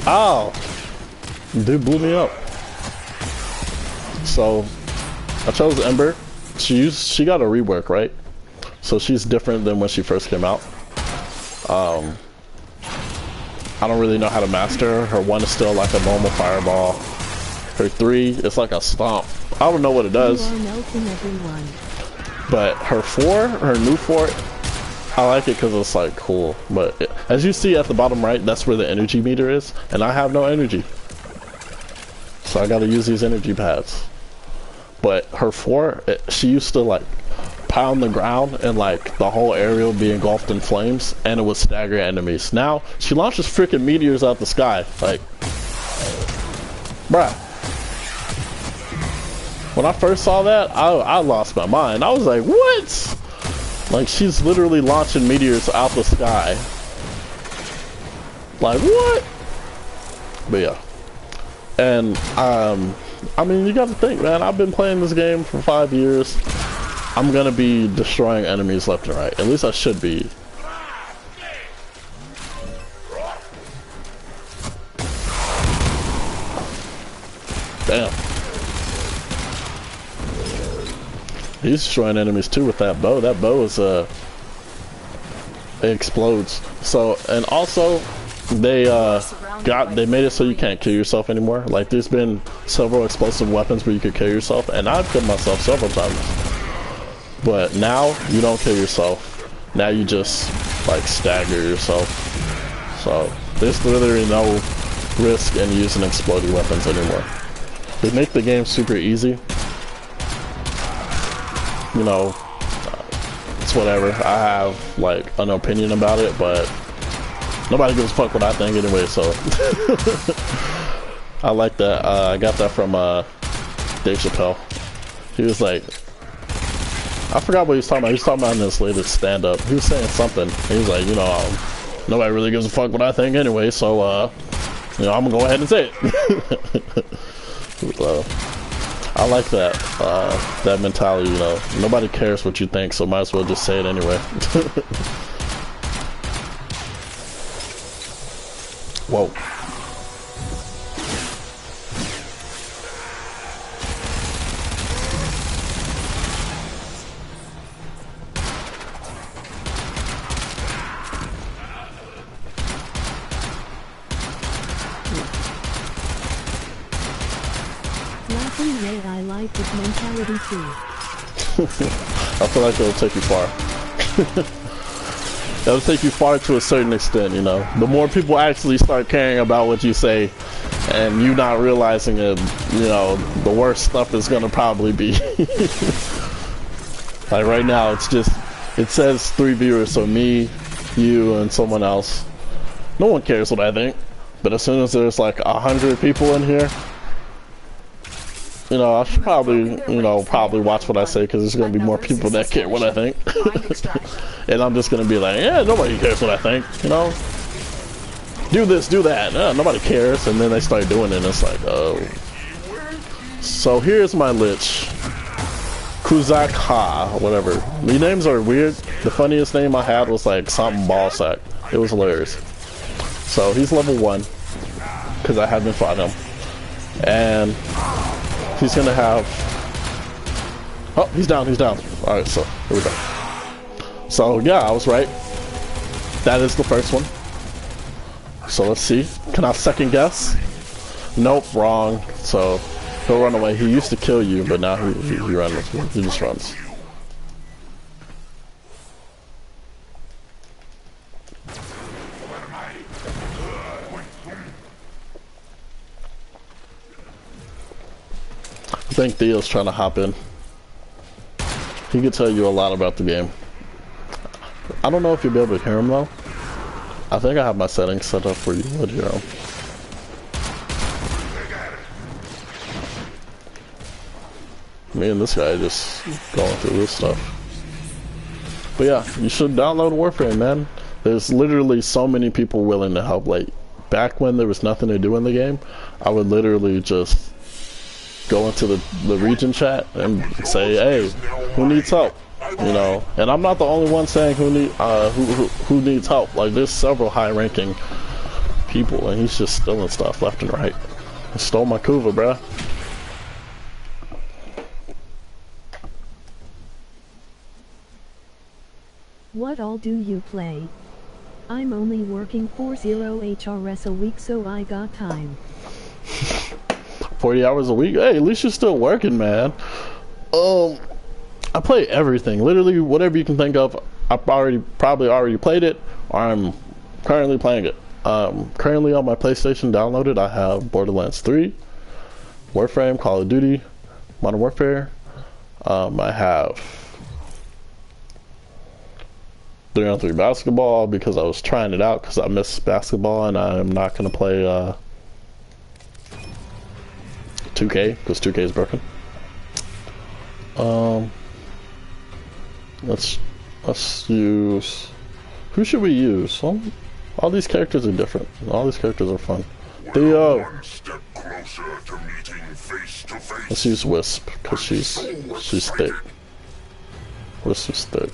Ow! Dude blew me up. So I chose Ember. She got a rework, right? So she's different than when she first came out. I don't really know how to master her. Her 1 is still like a normal fireball. Her 3 is like a stomp. I don't know what it does. But her 4, her new 4, I like it because it's like cool. But as you see at the bottom right, that's where the energy meter is. And I have no energy. So I gotta use these energy pads. But her 4, she used to like pound the ground and like the whole area would be engulfed in flames and it would stagger enemies. Now she launches freaking meteors out the sky. Like, bruh. When I first saw that, I lost my mind. I was like, what? Like she's literally launching meteors out the sky. Like what? But yeah. And I mean, you gotta think, man, I've been playing this game for 5 years. I'm gonna be destroying enemies left and right. At least I should be. Damn. He's destroying enemies too with that bow. That bow is it explodes. So, and also they made it so you can't kill yourself anymore. Like there's been several explosive weapons where you could kill yourself, and I've killed myself several times. But now you don't kill yourself. Now you just like stagger yourself. So there's literally no risk in using exploding weapons anymore. They make the game super easy. You know, it's whatever. I have like an opinion about it, but nobody gives a fuck what I think anyway, so I like that. I got that from Dave Chappelle. He was like, I forgot what he was talking about. He was talking about in this latest stand-up. He was saying something. He was like, you know, nobody really gives a fuck what I think anyway, so you know, I'm gonna go ahead and say it. I like that that mentality. You know, nobody cares what you think, so might as well just say it anyway. Whoa. I like this mentality too. I feel like it'll take you far. It'll take you far to a certain extent, you know. The more people actually start caring about what you say and you not realizing it, you know, the worse stuff is gonna probably be. Like right now, it's just, it says 3 viewers, so me, you, and someone else. No one cares what I think. But as soon as there's like 100 people in here, you know, I should probably, you know, watch what I say, because there's going to be more people that care what I think. And I'm just going to be like, yeah, nobody cares what I think, you know? Do this, do that. Nobody cares. And then they start doing it, and it's like, oh. So here's my lich. Kuzakha, whatever. The names are weird. The funniest name I had was like something ballsack. It was hilarious. So he's level 1, because I haven't fought him. And he's gonna have... Oh, he's down, he's down. Alright, so, here we go. So, yeah, I was right. That is the first one. So, let's see. Can I second guess? Nope, wrong. So, he'll run away. He used to kill you, but now he runs. He just runs. I think Theo's trying to hop in. He could tell you a lot about the game. I don't know if you'll be able to hear him though. I think I have my settings set up where you would hear him. Me and this guy just going through this stuff. But yeah, you should download Warframe, man. There's literally so many people willing to help. Like, back when there was nothing to do in the game, I would literally just go into the region chat and say, hey, who needs help? You know, and I'm not the only one saying who needs help. Like, there's several high-ranking people, and he's just stealing stuff left and right. He stole my Kuva, bruh. What all do you play? I'm only working 40 HRS a week, so I got time. 40 hours a week? Hey, at least you're still working, man. I play everything. Literally, whatever you can think of. I've probably already played it, or I'm currently playing it. Currently on my PlayStation downloaded, I have Borderlands 3, Warframe, Call of Duty, Modern Warfare. I have 3-on-3 basketball because I was trying it out because I miss basketball, and I'm not going to play 2K because 2K is broken. Let's use, who should we use? All these characters are different. All these characters are fun. Theo. Let's use Wisp because she's thick. Wisp is thick.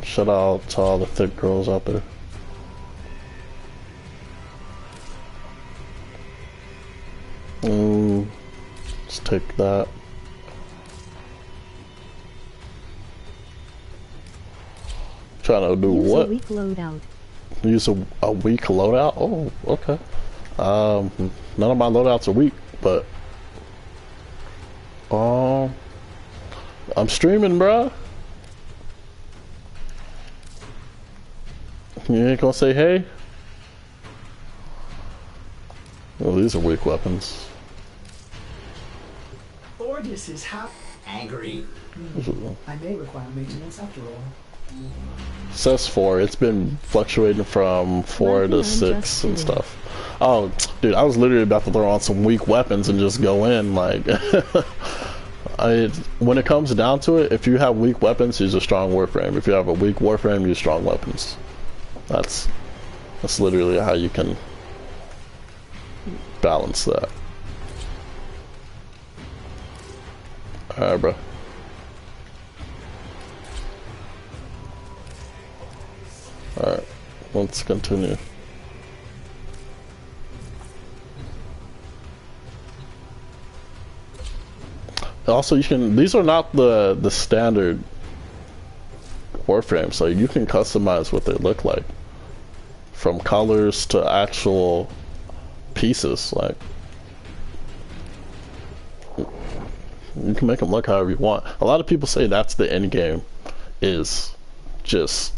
Shout out to all the thick girls out there. Let's take that. Trying to do use what? A weak loadout. Use a weak loadout? Oh, okay. None of my loadouts are weak, but I'm streaming, bruh. You ain't gonna say hey? Well, these are weak weapons. Ordis is angry. I may require maintenance after all. Says 4. It's been fluctuating from 4 to 6 and stuff. Oh, dude, I was literally about to throw on some weak weapons and just go in. Like, when it comes down to it, if you have weak weapons, use a strong Warframe. If you have a weak Warframe, use strong weapons. That's literally how you can balance that. Alright, bro. Alright, let's continue. Also, you can, these are not the standard Warframes, so you can customize what they look like. From colors to actual pieces, like, you You can make them look however you want. A lot of people say that's the end game, is just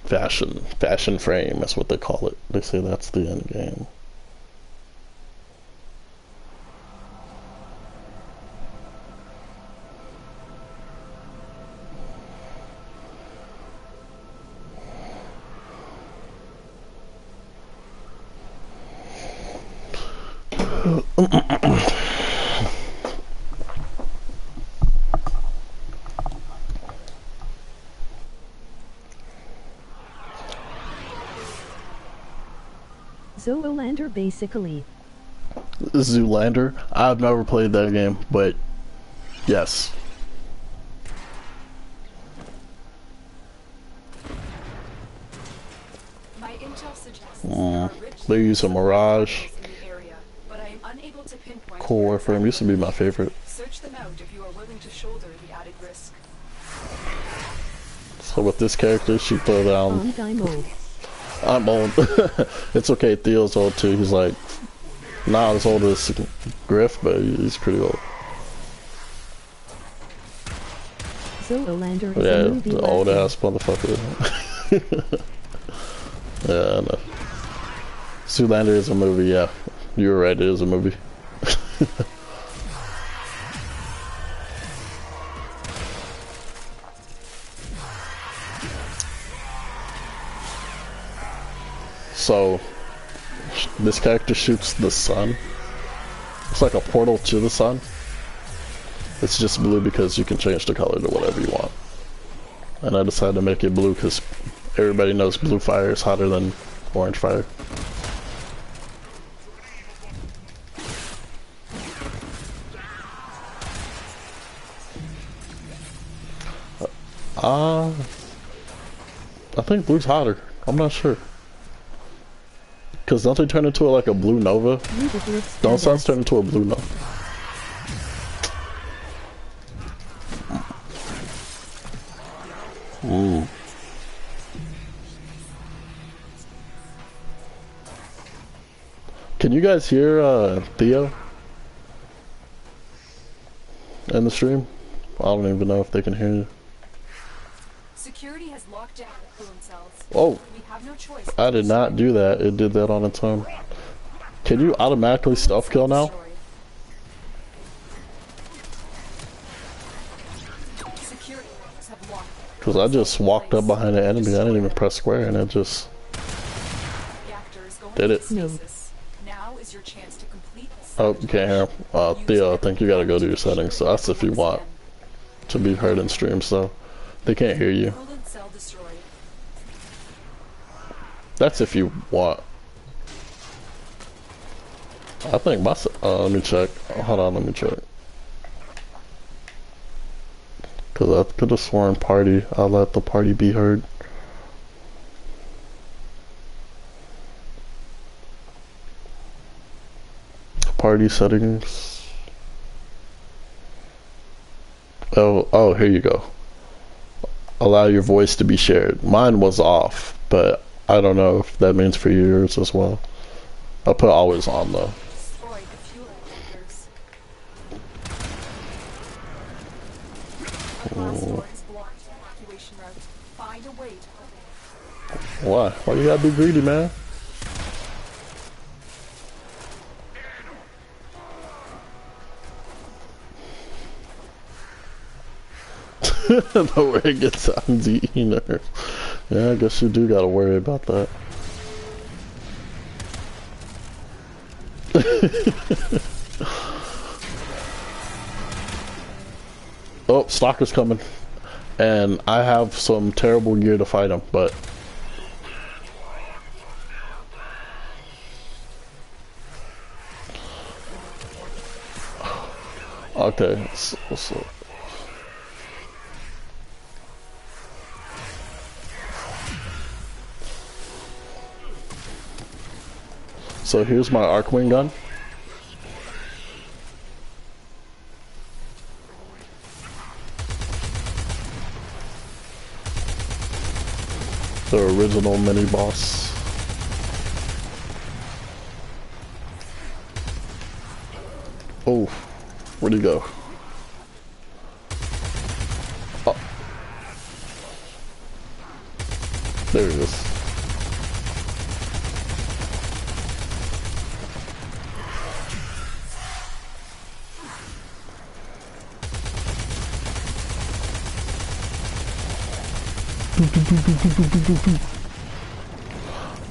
fashion frame. That's what they call it. They say that's the end game. Zoolander basically. Zoolander? I've never played that game, but yes. My intel suggests They use a Mirage. in the area, but I am unable to pinpoint Cool where Warframe used to be my favorite. Search them out if you are willing to shoulder the added risk. So with this character, she throw down. I'm old. I'm old. It's okay, Theo's old too. He's like not as old as Griff, but he's pretty old. Zoolander is Yeah, a movie the old lesson. ass motherfucker. Yeah, I know. Zoolander is a movie, yeah. You were right, it is a movie. So, this character shoots the sun. It's like a portal to the sun. It's just blue because you can change the color to whatever you want. And I decided to make it blue because everybody knows blue fire is hotter than orange fire. I think blue's hotter. I'm not sure. Because don't they turn into like a blue nova? Don't suns turn into a blue nova? Ooh. Can you guys hear Theo in the stream? I don't even know if they can hear you. Security has locked down the clone cells. Oh, We have no choice. I did not do that. It did that on its own. Can you automatically stealth kill now? Security have locked. Because I just walked up behind the enemy. I didn't even press square and it just Reactors going did it. into stasis. Now is your chance to complete this. Oh, you can't hear him. Theo, I think you gotta go to your settings. So that's if you want to be heard in stream, so they can't hear you. Coolant cell destroyed. That's if you want. I think my let me check. Hold on, let me check. Cause I could have sworn party. I'll let the party be heard. Party settings. Oh, here you go. Allow your voice to be shared. Mine was off, but I don't know if that means for yours as well. I'll put always on though. Destroyed the fuel injectors. A blast door has blocked the evacuation route. Find a way to open it. Why? Why you gotta be greedy, man? The way it gets on the inner. Yeah, I guess you do gotta worry about that. Oh, Stalker's coming. And I have some terrible gear to fight him, but okay, so here's my Arcwing gun. The original mini boss. Oh, where'd he go? There he is.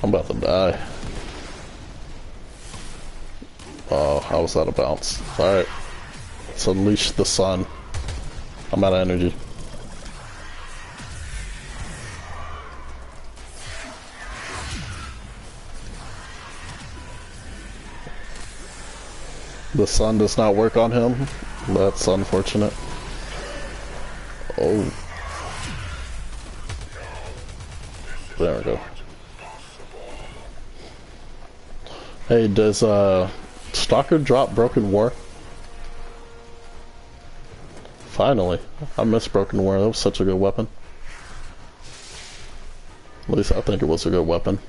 I'm about to die. Oh, I was out of bounds. Alright. Let's unleash the sun. I'm out of energy. The sun does not work on him. That's unfortunate. Oh. There we go. Hey, does Stalker drop Broken War? Finally. I miss Broken War. That was such a good weapon. At least I think it was a good weapon.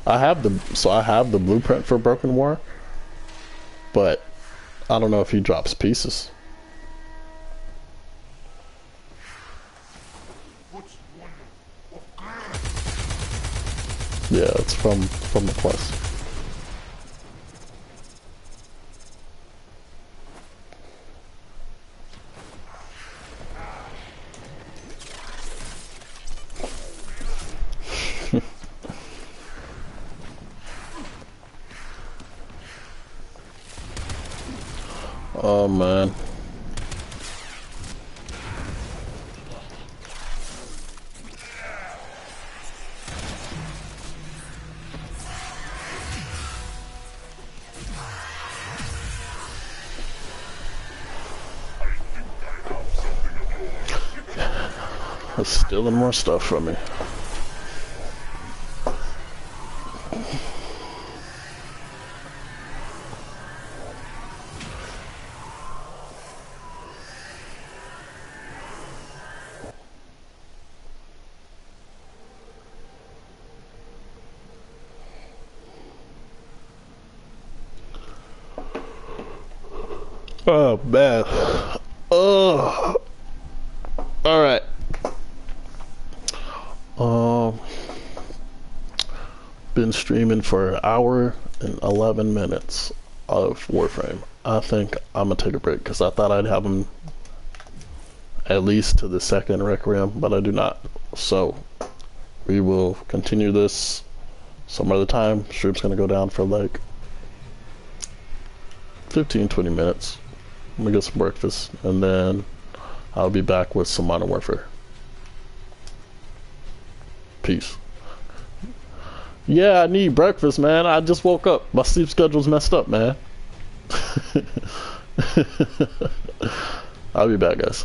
I have the blueprint for Broken War, but I don't know if he drops pieces. Yeah, it's from the quest. Oh man. They're stealing more stuff from me. Oh man. Oh. All right. Been streaming for an hour and 11 minutes of Warframe. I think I'm gonna take a break because I thought I'd have them at least to the second Requiem, but I do not. So we will continue this some other time. Stream's gonna go down for like 15-20 minutes. I'm gonna get some breakfast and then I'll be back with some Modern Warfare. Peace. Yeah, I need breakfast, man. I just woke up. My sleep schedule's messed up, man. I'll be back, guys.